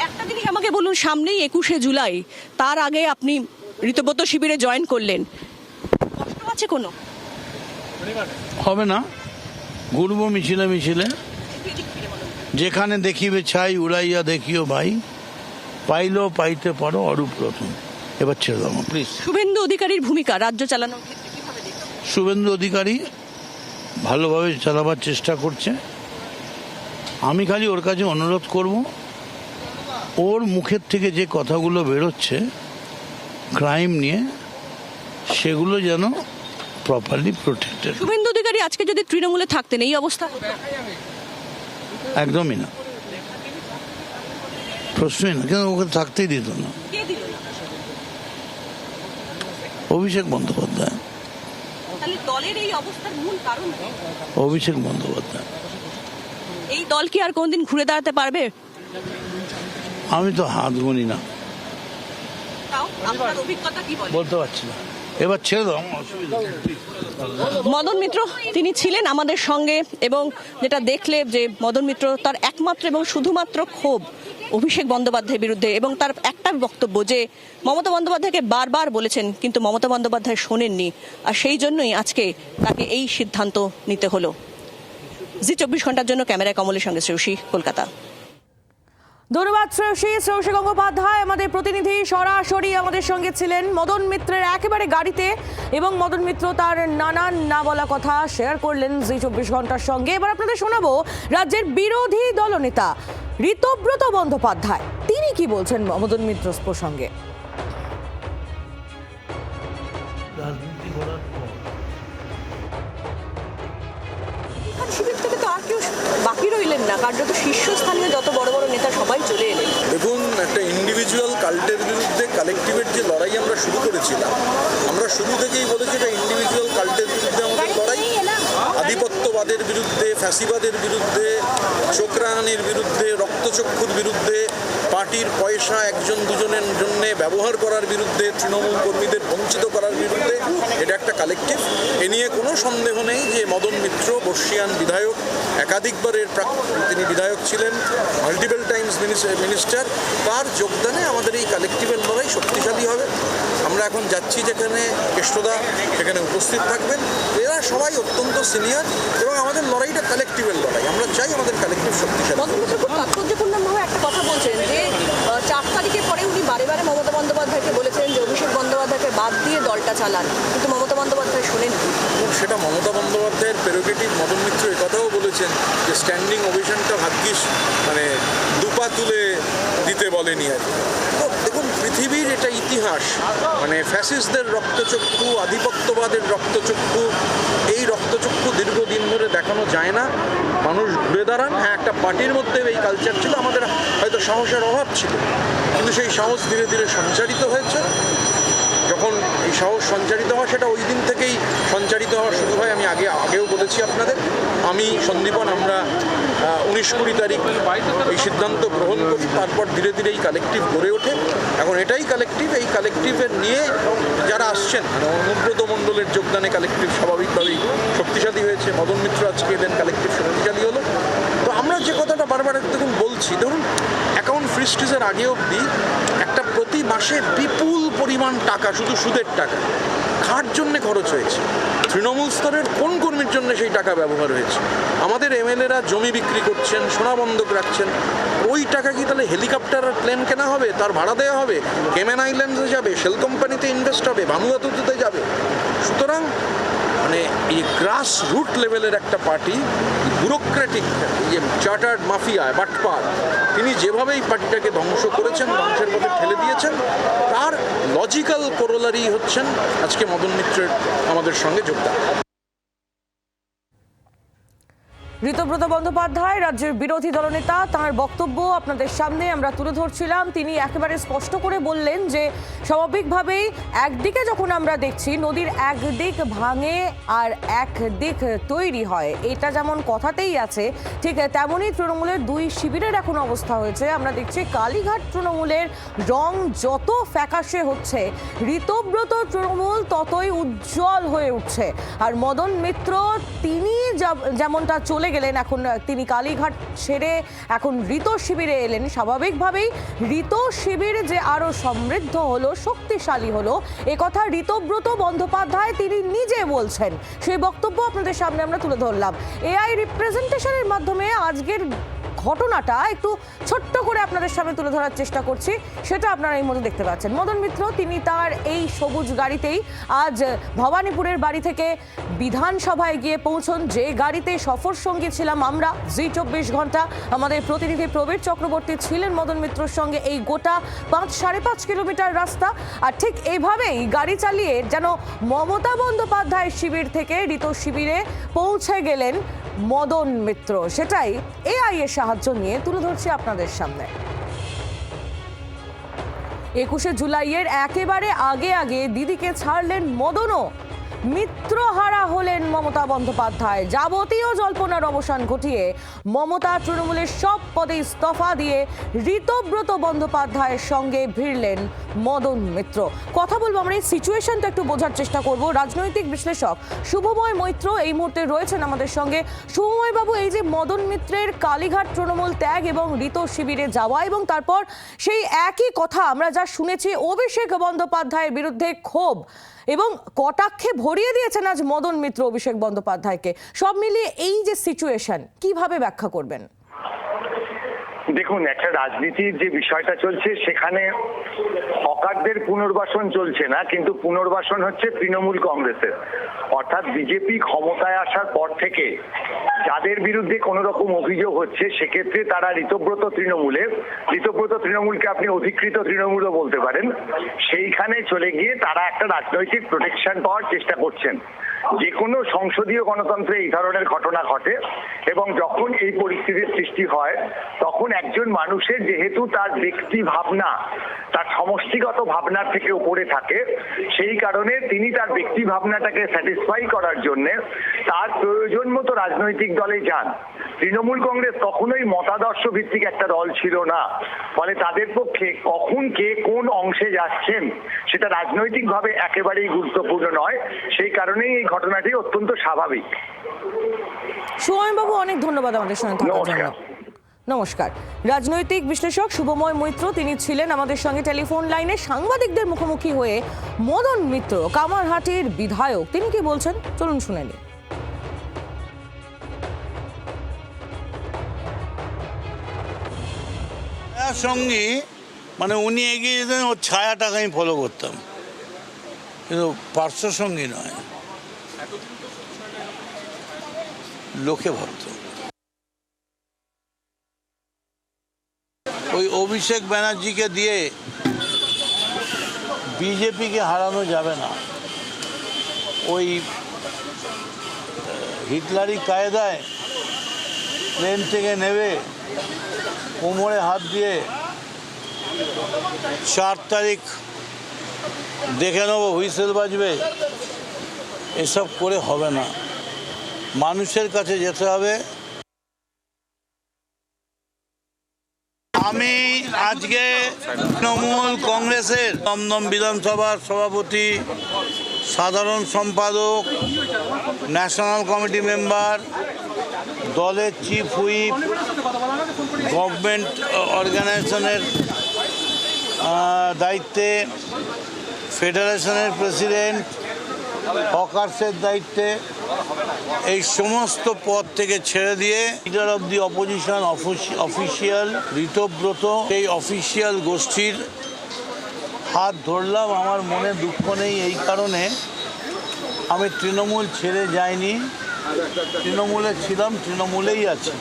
S3: একটা জিনিস আমাকে বলুন, সামনেই 21শে জুলাই, তার আগে আপনি ঋতব্রত শিবিরে জয়েন করলেন, কষ্ট আছে কোনো?
S9: হবে না, ঘুরবো মিছিলে মিছিলে, যেখানে দেখিবে ছাই উড়াইয়া দেখিও ভাই, পাইলেও পাইতে পারো অরূপ রতন। এবার ছেড়ে দাও প্লিজ।
S3: শুভেন্দু অধিকারীর ভূমিকা রাজ্য চালানোর ক্ষেত্রে কিভাবে দেখছেন?
S9: শুভেন্দু অধিকারী ভালোভাবে চালাবার চেষ্টা করছে। আমি খালি ওর কাছে অনুরোধ করব, ওর মুখের থেকে যে কথাগুলো বেরোচ্ছে ক্রাইম নিয়ে, সেগুলো যেন প্রপারলি প্রোটেক্টেড।
S3: শুভেন্দু অধিকারী আজকে যদি তৃণমূলে থাকতেন এই অবস্থা হতো?
S9: একদমই না, প্রশ্নই না। কেন ওকে থাকতেই দিত না?
S3: কে দিল না?
S9: অভিষেক বন্দ্যোপাধ্যায়।
S3: তাহলে দলের এই অবস্থার মূল কারণ কি?
S9: অভিষেক বন্দ্যোপাধ্যায়।
S3: এই দল কি আর কোনদিন ঘুরে দাঁড়াতে পারবে?
S9: আমি তো হাত গুনি না,
S3: তাও আপনার অভিজ্ঞতা কি বলে?
S9: বলতে পারছি না। এবার ছেড়ে দাও, আমার অসুবিধা নেই।
S3: মদন মিত্র তিনি ছিলেন আমাদের সঙ্গে, এবং যেটা দেখলে যে মদন মিত্র তার একমাত্র এবং শুধুমাত্র ক্ষোভ অভিষেক বন্দ্যোপাধ্যায়ের বিরুদ্ধে, এবং তার একটা বক্তব্য যে মমতা বন্দ্যোপাধ্যায়কে বারবার বলেছেন কিন্তু মমতা বন্দ্যোপাধ্যায় শোনেননি, আর সেই জন্যই আজকে তাকে এই সিদ্ধান্ত নিতে হলো। জি 24 ঘন্টার জন্য ক্যামেরায় কমলের সঙ্গে শ্রেয়সী, কলকাতা।
S6: ধন্যবাদ শ্রেয়সী গঙ্গোপাধ্যায়, আমাদের প্রতিনিধি সরাসরি আমাদের সঙ্গে ছিলেন মদন মিত্রের একেবারে গাড়িতে, এবং মদন মিত্র তার নানান না বলা কথা শেয়ার করলেন জি 24 ঘন্টার সঙ্গে। এবার আপনাদের শোনাবো রাজ্যের বিরোধী দলনেতা ঋতব্রত বন্দ্যোপাধ্যায়, তিনি কি বলছেন মদন মিত্র প্রসঙ্গে।
S3: শিবির থেকে তো আর কেউ বাকি রইলেন না, কার্যত শীর্ষস্থানীয় যত বড় বড় নেতা সবাই চলে এলেন।
S12: দেখুন, একটা ইন্ডিভিজুয়াল কাল্টের বিরুদ্ধে কালেকটিভের যে লড়াই আমরা শুরু করেছিলাম, আমরা শুরু থেকেই বলেছি এটা ইন্ডিভিজুয়াল কাল্টের বিরুদ্ধে আমাদের লড়াই, আধিপত্যবাদের বিরুদ্ধে, ফ্যাসিবাদের বিরুদ্ধে, চোখরানির বিরুদ্ধে, রক্তচক্ষুর বিরুদ্ধে, পার্টির পয়সা একজন দুজনের জন্য ব্যবহার করার বিরুদ্ধে, তৃণমূল কর্মীদের বঞ্চিত করার বিরুদ্ধে। এটা একটা কালেকটিভ, এ নিয়ে কোনো সন্দেহ নেই যে মদন মিত্র বর্ষিয়ান বিধায়ক, একাধিকবারের তিনি বিধায়ক ছিলেন, মাল্টিপল টাইমস মিনিস্টার, তার যোগদানে আমাদের এই কালেকটিভের লড়াই শক্তিশালী হবে। আমরা এখন যাচ্ছি যেখানে কেষ্টদা সেখানে উপস্থিত থাকবেন, এরা সবাই অত্যন্ত সিনিয়র, এবং আমাদের লড়াইটা কালেকটিভের লড়াই। আমরা চাই আমাদের কালেকটিভ শক্তিশালী।
S3: মদন মিত্র খুব তাৎপর্যপূর্ণভাবে একটা কথা বলছেন যে 4 তারিখের পরে উনি বারে বারে মমতা বন্দ্যোপাধ্যায়কে বলেছেন যে অভিষেক বন্দ্যোপাধ্যায়কে বাদ দিয়ে দলটা চালান, কিন্তু মমতা বন্দ্যোপাধ্যায় শোনেন।
S12: সেটা মমতা বন্দ্যোপাধ্যায়ের প্রেরোগেটিভ। মদন মিত্র কথাও বলেছেন যে স্ট্যান্ডিং ওভেশনটা ভাগ্যিস মানে দুপা তুলে দিতে বলেনি আর কি। তো দেখুন, পৃথিবীর এটা ইতিহাস, মানে ফ্যাসিস্টদের রক্তচক্ষু, আধিপত্যবাদের রক্তচক্ষু, এই রক্তচক্ষু দীর্ঘদিন ধরে দেখানো যায় না। মানুষ ঘুরে দাঁড়ান। হ্যাঁ, একটা পার্টির মধ্যে এই কালচার ছিল, আমাদের হয়তো সাহসের অভাব ছিল, কিন্তু সেই সাহস ধীরে ধীরে সঞ্চারিত হয়েছে। যখন এই সাহস সঞ্চারিত হয়, সেটা ওই দিন থেকেই সঞ্চারিত হওয়া শুরু হয়। আমি আগেও বলেছি আপনাদের, আমি সন্দীপন আমরা 19-20 তারিখ এই সিদ্ধান্ত গ্রহণ করি, তারপর ধীরে ধীরে এই কালেকটিভ গড়ে ওঠে। এখন এটাই কালেকটিভ, এই কালেকটিভের নিয়ে যারা আসছেন, মানে অনুব্রত মণ্ডলের যোগদানে কালেকটিভ স্বাভাবিকভাবেই শক্তিশালী হয়েছে। মদন মিত্র আজকে এলেন, কালেকটিভ শক্তিশালী হলো। তো আমরা যে কথাটা বারবার দেখুন বলছি, ধরুন অ্যাকাউন্ট ফ্রিস্টিজের আগে অবধি একটা প্রতি মাসে বিপুল পরিমাণ টাকা, শুধু সুদের টাকা কার জন্য খরচ হয়েছে, তৃণমূল স্তরের কোন কর্মীর জন্য সেই টাকা ব্যবহার হয়েছে। আমাদের এমএলএরা জমি বিক্রি করছেন, সোনা বন্ধক রাখছেন, ওই টাকা কি তাহলে হেলিকপ্টার আর প্লেন কেনা হবে, তার ভাড়া দেওয়া হবে, কেমেন আইল্যান্ডসে যাবে, শেল কোম্পানিতে ইনভেস্ট হবে, ভানুয়াতুতে যাবে। সুতরাং মানে এই গ্রাস রুট লেভেলের একটা পার্টি, ব্যুরোক্রেটিক যে চার্টার্ড মাফিয়া বাটপার, তিনি যেভাবে এই পার্টিটাকে ধ্বংস করেছেন, ধ্বংসের পথে ঠেলে দিয়েছেন, তার লজিক্যাল কোরোলারি হচ্ছেন আজকে মদন মিত্রের আমাদের সঙ্গে যোগদান।
S6: ঋতব্রত বন্দ্যোপাধ্যায় রাজ্যের বিরোধী দলনেতা, তাঁর বক্তব্য আপনাদের সামনে আমরা তুলে ধরছিলাম। তিনি একেবারে স্পষ্ট করে বললেন যে স্বাভাবিকভাবেই একদিকে যখন আমরা দেখছি নদীর একদিক ভাঙে আর একদিক তৈরি হয়, এটা যেমন কথাতেই আছে, ঠিক তেমনই তৃণমূলের দুই শিবিরের এখন অবস্থা হয়েছে। আমরা দেখছি কালীঘাট তৃণমূলের রং যত ফ্যাকাশে হচ্ছে, ঋতব্রত তৃণমূল ততই উজ্জ্বল হয়ে উঠছে। আর মদন মিত্র তিনি যেমনটা চলে গেলেন, এখন তিনি কালীঘাট ছেড়ে এখন ঋত শিবিরে এলেন। স্বাভাবিকভাবেই ঋত শিবির যে আরো সমৃদ্ধ হলো, শক্তিশালী হলো, একথা ঋতব্রত বন্দ্যোপাধ্যায় তিনি নিজে বলছেন। সেই বক্তব্য আপনাদের সামনে আমরা তুলে ধরলাম। এআই রিপ্রেজেন্টেশনের মাধ্যমে আজকের ঘটনাটা একটু ছোট্ট করে আপনাদের সামনে তুলে ধরার চেষ্টা করছি, সেটা আপনারা এই মধ্যে দেখতে পাচ্ছেন। মদন মিত্র তিনি তার এই সবুজ গাড়িতেই আজ ভবানীপুরের বাড়ি থেকে বিধানসভায় গিয়ে পৌঁছন, যে গাড়িতে সফর সঙ্গী ছিলাম আমরা জি 24 ঘন্টা। আমাদের প্রতিনিধি প্রবীর চক্রবর্তী ছিলেন মদন মিত্রর সঙ্গে এই গোটা 5-5.5 কিলোমিটার রাস্তা। আর ঠিক এইভাবেই গাড়ি চালিয়ে যেন মমতা বন্দ্যোপাধ্যায় শিবির থেকে ঋত শিবিরে পৌঁছে গেলেন মদন মিত্র, সেটাই এআই এর সাহায্য নিয়ে তুলে ধরছি আপনাদের সামনে। 21শে জুলাইয়ের একেবারে আগে দিদিকে ছাড়লেন মদনও। মিত্রহারা হলেন মমতা বন্দ্যোপাধ্যায়। যাবতীয় জল্পনার অবসান ঘটিয়ে মমতা তৃণমূলের সব পদে ইস্তফা দিয়ে ঋতব্রত বন্দ্যোপাধ্যায়ের সঙ্গে ভিড়লেন মদন মিত্র। কথা বলবো, আমরা এই সিচুয়েশনটা একটু বোঝার চেষ্টা করব। রাজনৈতিক বিশ্লেষক শুভময় মৈত্র এই মুহূর্তে রয়েছেন আমাদের সঙ্গে। শুভময় বাবু, এই যে মদন মিত্রের কালীঘাট তৃণমূল ত্যাগ এবং ঋত শিবিরে যাওয়া, এবং তারপর সেই একই কথা আমরা যা শুনেছি অভিষেক বন্দ্যোপাধ্যায়ের বিরুদ্ধে ক্ষোভ এবং কটাক্ষে ভরিয়ে দিয়েছেন আজ মদন মিত্র অভিষেক বন্দ্যোপাধ্যায়কে, সব মিলিয়ে এই যে সিচুয়েশন কিভাবে ব্যাখ্যা করবেন?
S13: দেখুন, একটা রাজনীতির যে বিষয়টা চলছে সেখানে হকারদের পুনর্বাসন চলছে না, কিন্তু পুনর্বাসন হচ্ছে তৃণমূল কংগ্রেসের। অর্থাৎ বিজেপি ক্ষমতায় আসার পর থেকে যাদের বিরুদ্ধে কোনো রকম অভিযোগ হচ্ছে, সেক্ষেত্রে তারা ঋতব্রত তৃণমূলকে আপনি অধিকৃত তৃণমূলও বলতে পারেন, সেইখানে চলে গিয়ে তারা একটা রাজনৈতিক প্রোটেকশন পাওয়ার চেষ্টা করছেন। যে কোনো সংসদীয় গণতন্ত্রে এই ধরনের ঘটনা ঘটে, এবং যখন এই পরিস্থিতির সৃষ্টি হয় তখন একজন মানুষের যেহেতু তার ব্যক্তি ভাবনা তার সমষ্টিগত ভাবনার থেকে উপরে থাকে, সেই কারণে তিনি তার ব্যক্তি ভাবনাটাকে স্যাটিসফাই করার জন্য তার প্রয়োজন মতো রাজনৈতিক দলে যান। তৃণমূল কংগ্রেস কখনোই মতাদর্শ ভিত্তিক একটা দল ছিল না, ফলে তাদের পক্ষে কখন কে কোন অংশে যাচ্ছেন সেটা রাজনৈতিকভাবে একেবারেই গুরুত্বপূর্ণ নয়। সেই কারণেই এই ঘটনাটি অত্যন্ত স্বাভাবিক।
S6: সুময় বাবু, অনেক ধন্যবাদ আমাদের সঙ্গে থাকার জন্য। নমস্কার। রাজনৈতিক বিশ্লেষক শুভময় মৈত্র তিনি ছিলেন আমাদের সঙ্গে টেলিফোন লাইনে। সাংবাদিকদের মুখোমুখি হয়ে মদন মিত্র, কামারহাটির বিধায়ক, তিনি কি বলছেন চলুন শুনে নিই।
S9: সঙ্গে মানে উনি এগিয়ে যেতেন, ওর ছায়াটাকে আমি ফলো করতাম, কিন্তু পার্শ্ব সঙ্গী নয়, লোকে ভাবত। ওই অভিষেক ব্যানার্জিকে দিয়ে বিজেপিকে হারানো যাবে না। ওই হিটলারি কায়দায় প্লেন থেকে নেবে, কোমরে হাত দিয়ে 4 তারিখ দেখে নেবো, হুইসেল বাজবে, এসব করে হবে না। মানুষের কাছে যেতে হবে। আমি আজকে তৃণমূল কংগ্রেসের দমদম বিধানসভার সভাপতি, সাধারণ সম্পাদক, ন্যাশনাল কমিটি মেম্বার, দলের চিফ হুইপ, গভর্নমেন্ট অর্গানাইজেশনের দায়িত্বে, ফেডারেশনের প্রেসিডেন্ট, হকার্সের দায়িত্বে, এই সমস্ত পদ থেকে ছেড়ে দিয়ে leader of the opposition official Ritabrata এই অফিসিয়াল গোষ্ঠীর হাত ধরলাম। আমার মনে দুঃখ নেই এই কারণে, আমি তৃণমূল ছেড়ে যাইনি, তৃণমূলে ছিলাম, তৃণমূলেই আছি।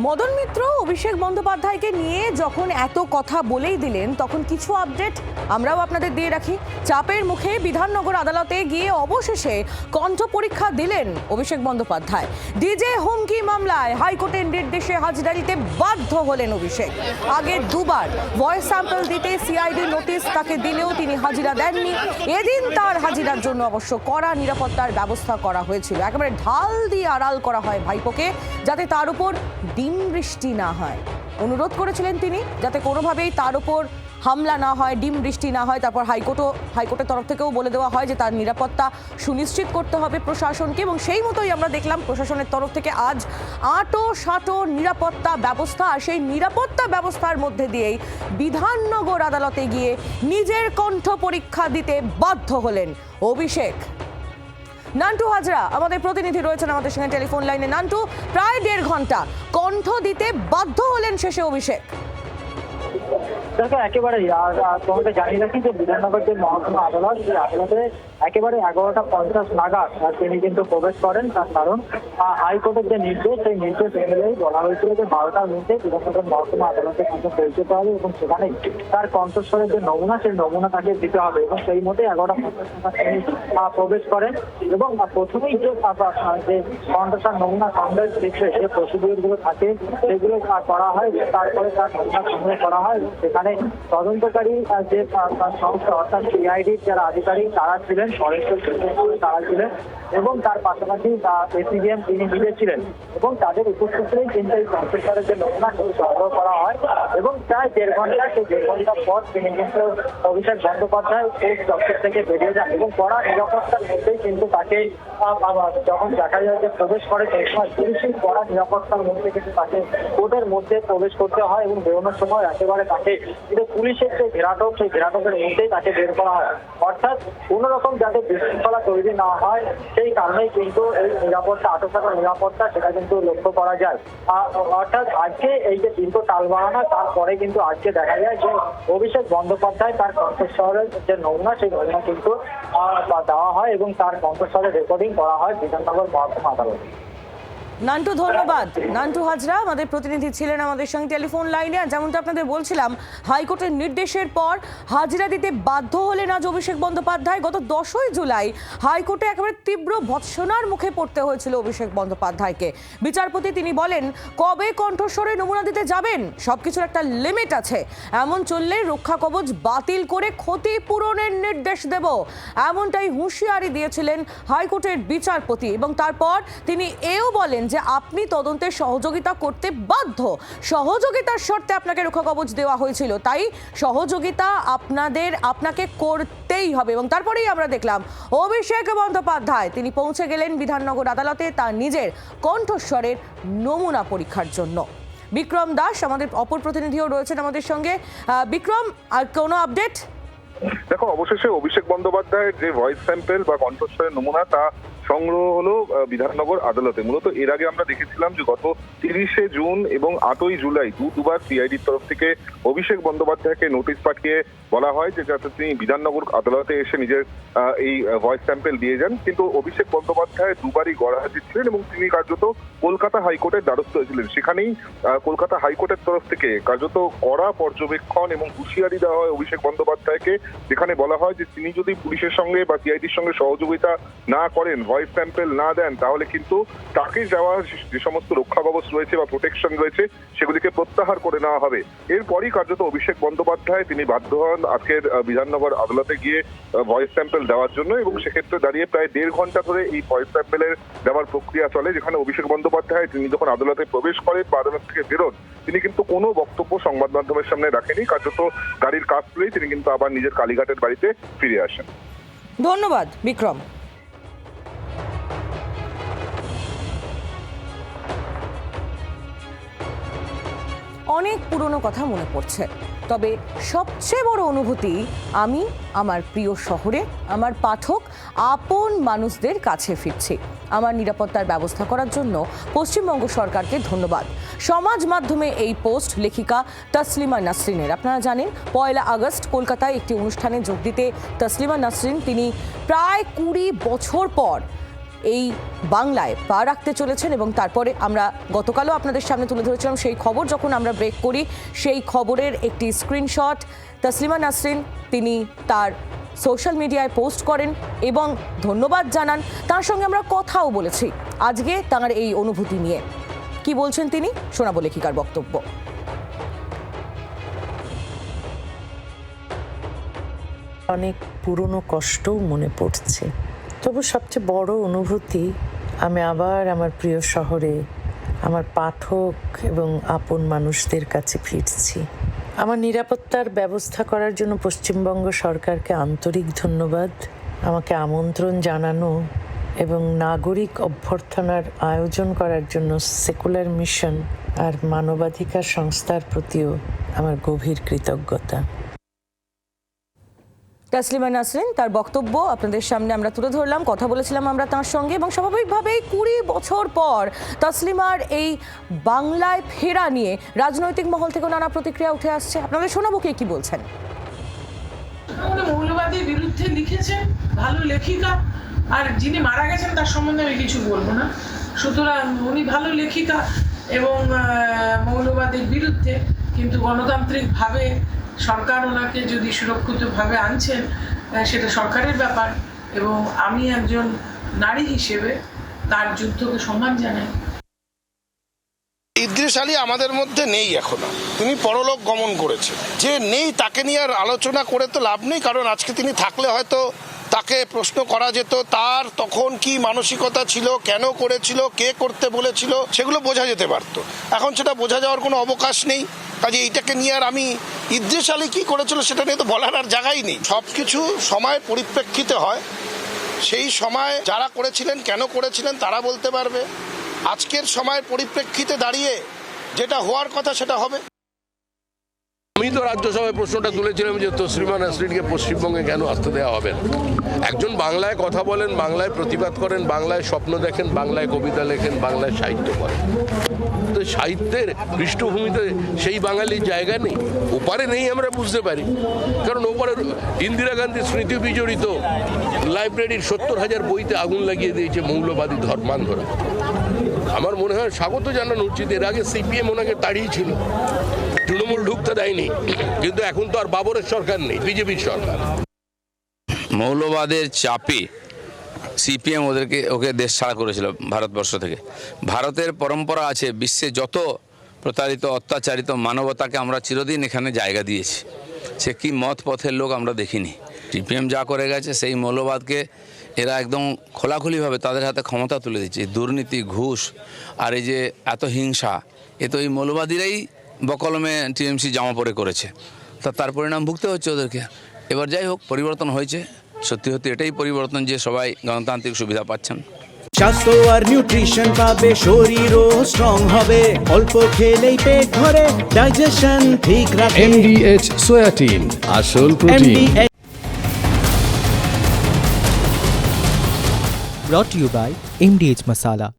S6: মদন মিত্র অভিষেক বন্দ্যোপাধ্যায়কে নিয়ে যখন এত কথা বলেই দিলেন, তখন কিছু আপডেট আমরাও আপনাদের দিয়ে রাখি। চাপের মুখে বিধাননগর আদালতে গিয়ে অবশেষে কণ্ঠ পরীক্ষা দিলেন অভিষেক বন্দ্যোপাধ্যায়। ডিজে হুমকি মামলায় হাইকোর্টের নির্দেশে হাজিরা দিতে বাধ্য হলেন অভিষেক। আগে দুবার ভয়েস স্যাম্পল দিতে সিআইডি নোটিশ তাকে দিলেও তিনি হাজিরা দেননি। এদিন তার হাজিরার জন্য অবশ্য কড়া নিরাপত্তার ব্যবস্থা করা হয়েছিল। একেবারে ঢাল দিয়ে আড়াল করা হয় ভাইপোকে, যাতে তার উপর ডিম বৃষ্টি না হয়। অনুরোধ করেছিলেন তিনি যাতে কোনোভাবেই তার উপর হামলা না হয়, ডিম বৃষ্টি না হয়। তারপর হাইকোর্টের তরফ থেকেও বলে দেওয়া হয় যে তার নিরাপত্তা সুনিশ্চিত করতে হবে প্রশাসনকে, এবং সেই মতোই আমরা দেখলাম প্রশাসনের তরফ থেকে আজ আঁটো নিরাপত্তা ব্যবস্থা। আর সেই নিরাপত্তা ব্যবস্থার মধ্যে দিয়েই বিধাননগর আদালতে গিয়ে নিজের কণ্ঠ পরীক্ষা দিতে বাধ্য হলেন অভিষেক। নান্টু হাজরা আমাদের প্রতিনিধি রয়েছেন আমাদের সঙ্গে টেলিফোন লাইনে। নান্টু, প্রায় 1.5 ঘন্টা কণ্ঠ দিতে বাধ্য হলেন শেষে অভিষেক।
S8: দেখো, একেবারেই তোমাকে জানি রাখি যে বিধাননগর যে মহকুমা আদালত, সেই আদালতে একেবারে 11:50 নাগাদ তিনি কিন্তু প্রবেশ করেন। তার কারণ হাইকোর্টের যে নির্দেশ, সেই নির্দেশ অনুযায়ী বলা হয়েছিল যে 12টার মধ্যে বিধাননগর মহকুমা আদালতে কিন্তু পৌঁছতে হবে এবং সেখানে তার কণ্ঠস্বরের যে নমুনা, সেই নমুনা তাকে দিতে হবে। এবং সেই মতে 11:50 নাগাদ তিনি প্রবেশ করেন এবং প্রথমেই যে কণ্ঠস্বর নমুনা সংগ্রহের ক্ষেত্রে যে প্রসিডিওর গুলো থাকে সেগুলো করা হয়। তারপরে তার নমুনা সংগ্রহ করা হয়। সেখানে তদন্তকারী যে সংস্থা অর্থাৎ সিআইডির যারা আধিকারিক তারা ছিলেন, তারা ছিলেন এবং তার পাশাপাশি এসিবিএম তিনি নিজে ছিলেন এবং তাদের উপস্থিতিতেই কিন্তু এই কম্পিউটারের যে নমুনা সংগ্রহ করা হয়। এবং প্রায় 1.5 ঘন্টা, সেই 1.5 ঘন্টা পর তিনি কিন্তু অভিষেক বন্দ্যোপাধ্যায় কোর্ট দপ্তর থেকে বেরিয়ে যান এবং কড়া নিরাপত্তার মধ্যেই কিন্তু তাকে যখন দেখা যায় যে প্রবেশ করে, সেই সময় পুলিশের কড়া নিরাপত্তার মধ্যে কিন্তু তাকে কোর্টের মধ্যে প্রবেশ করতে হয় এবং বেরোনোর সময় একেবারে তাকে কিন্তু পুলিশের যে ঘেরাটক, সেই ঘেরাটকের মধ্যেই তাকে বের করা হয়। অর্থাৎ কোনো রকম যাতে বিশৃঙ্খলা তৈরি না হয় সেই কারণেই কিন্তু এই নিরাপত্তা, আটক নিরাপত্তা, সেটা কিন্তু লক্ষ্য করা যায়। অর্থাৎ আজকে এই যে দীর্ঘ টালবাহানা, তারপরে কিন্তু আজকে দেখা যায় যে অভিষেক বন্দ্যোপাধ্যায় তার কণ্ঠস্বরের যে নমুনা, সেই নমুনা কিন্তু দেওয়া হয় এবং তার কণ্ঠস্বরের রেকর্ডিং করা হয় বিধাননগর মহকুমা আদালতে।
S6: নান্টু, ধন্যবাদ। নান্টু হাজরা আমাদের প্রতিনিধি ছিলেন আমাদের সঙ্গে টেলিফোন লাইনে। আর যেমনটা আপনাদের বলছিলাম, হাইকোর্টের নির্দেশের পর হাজিরা দিতে বাধ্য হলেন আজ অভিষেক বন্দ্যোপাধ্যায়। গত 10ই জুলাই হাইকোর্টে একেবারে তীব্র ভৎসনার মুখে পড়তে হয়েছিল অভিষেক বন্দ্যোপাধ্যায়কে। বিচারপতি তিনি বলেন, কবে কণ্ঠস্বরে নমুনা দিতে যাবেন, সবকিছুর একটা লিমিট আছে। এমন চললে রক্ষা কবচ বাতিল করে ক্ষতিপূরণের নির্দেশ দেব, এমনটাই হুঁশিয়ারি দিয়েছিলেন হাইকোর্টের বিচারপতি। এবং তারপর তিনি এও বলেন যে আপনি তদন্তে সহযোগিতা করতে বাধ্য, সহযোগিতার শর্তে আপনাকে রক্ষা কবচ দেওয়া হয়েছিল, তাই সহযোগিতা আপনাকে করতেই হবে। এবং তারপরেই আমরা দেখলাম অভিষেক বন্দ্যোপাধ্যায় তিনি পৌঁছে গেলেন বিধাননগর আদালতে তার নিজের কণ্ঠস্বরের নমুনা পরীক্ষার জন্য। বিক্রম দাস আমাদের অপর প্রতিনিধিও রয়েছেন আমাদের সঙ্গে। বিক্রম, আর কোনো আপডেট?
S14: দেখো, অবশেষে অভিষেক বন্দ্যোপাধ্যায়ের যে ভয়েস স্যাম্পল বা কণ্ঠস্বরের নমুনা তা সংগ্রহ হলো বিধাননগর আদালতে। মূলত এর আগে আমরা দেখেছিলাম যে গত 30শে জুন এবং 8ই জুলাই দুবার সিআইডির তরফ থেকে অভিষেক বন্দ্যোপাধ্যায়কে নোটিশ পাঠিয়ে বলা হয় যে যাতে তিনি বিধাননগর আদালতে এসে নিজের এই ভয়েস স্যাম্পল দিয়ে যান। কিন্তু অভিষেক বন্দ্যোপাধ্যায় দুবারই গড়হাজির ছিলেন এবং তিনি কার্যত কলকাতা হাইকোর্টের দ্বারস্থ হয়েছিলেন। সেখানেই কলকাতা হাইকোর্টের তরফ থেকে কার্যত কড়া পর্যবেক্ষণ এবং হুঁশিয়ারি দেওয়া হয় অভিষেক বন্দ্যোপাধ্যায়কে, যেখানে বলা হয় যে তিনি যদি পুলিশের সঙ্গে বা সিআইডির সঙ্গে সহযোগিতা না করেন, ভয়েস স্যাম্পল না দেন, তাহলে কিন্তু তাকে যাওয়া যে সমস্ত রক্ষা কবচ রয়েছে বা প্রোটেকশন রয়েছে সেগুলিকে প্রত্যাহার করে নেওয়া হবে। এরপরই কার্যত অভিষেক বন্দ্যোপাধ্যায় তিনি বাধ্য হন আজকের বিধাননগর আদালতে গিয়ে ভয়েস স্যাম্পল দেওয়ার জন্য এবং সেক্ষেত্রে দাঁড়িয়ে প্রায় 1.5 ঘন্টা ধরে এই ভয়েস স্যাম্পলের দেওয়ার প্রক্রিয়া চলে, যেখানে অভিষেক বন্দ্যোপাধ্যায় তিনি যখন আদালতে প্রবেশ করেন বা আদালত থেকে বেরোন, তিনি কিন্তু কোনো বক্তব্য সংবাদ মাধ্যমের সামনে রাখেনি। কার্যত গাড়ির কাজ তুলেই তিনি কিন্তু আবার নিজের কালীঘাটের বাড়িতে ফিরে আসেন।
S6: ধন্যবাদ বিক্রম। অনেক পুরনো কথা মনে পড়ছে, তবে সবচেয়ে বড় অনুভূতি আমি আমার প্রিয় শহরে আমার পাঠক আপন মানুষদের কাছে ফিরছি। আমার নিরাপত্তার ব্যবস্থা করার জন্য পশ্চিমবঙ্গ সরকারকে ধন্যবাদ। সমাজ মাধ্যমে এই পোস্ট লেখিকা তসলিমা নাসরিনের। আপনারা জানেন 1 আগস্ট কলকাতায় একটি অনুষ্ঠানে যোগ দিতে তসলিমা নাসরিন তিনি প্রায় 20 বছর পর এই বাংলায় পা রাখতে চলেছেন। এবং তারপরে আমরা গতকালও আপনাদের সামনে তুলে ধরেছিলাম সেই খবর, যখন আমরা ব্রেক করি সেই খবরের একটি স্ক্রিনশট তসলিমা নাসরিন তিনি তার সোশ্যাল মিডিয়ায় পোস্ট করেন এবং ধন্যবাদ জানান। তার সঙ্গে আমরা কথাও বলেছি আজকে তাঁর এই অনুভূতি নিয়ে। কি বলছেন তিনি, শোনাবো লেখিকার বক্তব্য।
S15: অনেক পুরনো কষ্টও মনে পড়ছে, তবু সবচেয়ে বড় অনুভূতি আমি আবার আমার প্রিয় শহরে আমার পাঠক এবং আপন মানুষদের কাছে ফিরছি। আমার নিরাপত্তার ব্যবস্থা করার জন্য পশ্চিমবঙ্গ সরকারকে আন্তরিক ধন্যবাদ। আমাকে আমন্ত্রণ জানানো এবং নাগরিক অভ্যর্থনার আয়োজন করার জন্য সেকুলার মিশন আর মানবাধিকার সংস্থার প্রতিও আমার গভীর কৃতজ্ঞতা।
S6: তসলিমা নাসরিন তার বক্তব্য আপনাদের সামনে আমরা তুলে ধরলাম, কথা বলেছিলাম আমরা তার সঙ্গে। এবং স্বাভাবিকভাবেই 20 বছর পর তসলিমার এই বাংলায় ফেরা নিয়ে রাজনৈতিক মহল থেকে নানা প্রতিক্রিয়া উঠে আসছে। আপনাদের শোনাবো কে কি বলছেন।
S16: মৌলবাদীর বিরুদ্ধে লিখেছেন, ভালো লেখিকা, আর যিনি মারা গেছেন তার সম্বন্ধে আমি কিছু বলবো না। সুতরাং উনি ভালো লেখিকা এবং মৌলবাদীর বিরুদ্ধে, কিন্তু গণতান্ত্রিকভাবে সরকার ওনাকে যদি সুরক্ষিতভাবে আনছেন সেটা সরকারের ব্যাপার, এবং আমি একজন নারী হিসেবে তার যুদ্ধকে সম্মান জানাই।
S17: ইদ্রিস আলী আমাদের মধ্যে নেই এখনো, তিনি পরলোক গমন করেছে। যে নেই তাকে নিয়ে আর আলোচনা করে তো লাভ নেই, কারণ আজকে তিনি থাকলে হয়তো তাকে প্রশ্ন করা যেত তার তখন কি মানসিকতা ছিল, কেন করেছিল, কে করতে বলেছিল, সেগুলো বোঝা যেতে পারতো। এখন সেটা বোঝা যাওয়ার কোনো অবকাশ নেই। কাজে এইটাকে নিয়ে আর আমি ইদ্রিস আলী কি করেছিল সেটা নিয়ে তো বলার আর জায়গাই নেই। সবকিছু সময়ের পরিপ্রেক্ষিতে হয়, সেই সময় যারা করেছিলেন কেন করেছিলেন তারা বলতে পারবে। আজকের সময়ের পরিপ্রেক্ষিতে দাঁড়িয়ে যেটা হওয়ার কথা সেটা হবে।
S18: আমি তো রাজ্যসভায় প্রশ্নটা তুলেছিলাম যে তসলিমা নাসরিনকে পশ্চিমবঙ্গে কেন আসতে দেওয়া হবে না। একজন বাংলায় কথা বলেন, বাংলায় প্রতিবাদ করেন, বাংলায় স্বপ্ন দেখেন, বাংলায় কবিতা লেখেন, বাংলায় সাহিত্য করেন। তো সাহিত্যের পৃষ্ঠভূমিতে সেই বাঙালির জায়গা নেই, ওপারে নেই আমরা বুঝতে পারি। কারণ ওপারে ইন্দিরা গান্ধীর স্মৃতি বিজড়িত লাইব্রেরির 70,000 বইতে আগুন লাগিয়ে দিয়েছে মৌলবাদী ধর্মান্ধরা। আমার মনে হয় স্বাগত জানানো উচিত। এর আগে সিপিএম ওনাকে তাড়িয়েছিল, তৃণমূল ঢুকতে দেয়নি, কিন্তু এখন তো আর বাবরের সরকার নেই, বিজেপির সরকার।
S19: মৌলবাদের চাপে সিপিএম ওকে দেশ ছাড়া করেছিল ভারতবর্ষ থেকে। ভারতের পরম্পরা আছে, বিশ্বে যত প্রতারিত অত্যাচারিত মানবতাকে আমরা চিরদিন এখানে জায়গা দিয়েছি। সে কি মত পথের লোক আমরা দেখিনি। সিপিএম যা করে গেছে সেই মৌলবাদকে এরা একদম খোলাখুলিভাবে তাদের হাতে ক্ষমতা তুলে দিচ্ছে। দুর্নীতি, ঘুষ আর এই যে এত হিংসা, এ তো এই মৌলবাদীরাই বকলমে টিএমসি জামা পরে করেছে। তার পরিণাম ভুগতে হচ্ছে ওদেরকে। এবার যাই হোক, পরিবর্তন হয়েছে, সত্যি সত্যি এটাই পরিবর্তন যে সবাই গণতান্ত্রিক সুবিধা পাচ্ছেন।
S1: স্বাস্থ্য আর নিউট্রিশন পাবে, শরীরও স্ট্রং হবে, অল্প খেলেই পেট ভরে, ডাইজেশন ঠিক রাখে।
S20: MDH সোয়াটিন, আসল protein.
S1: brought to you by MDH Masala।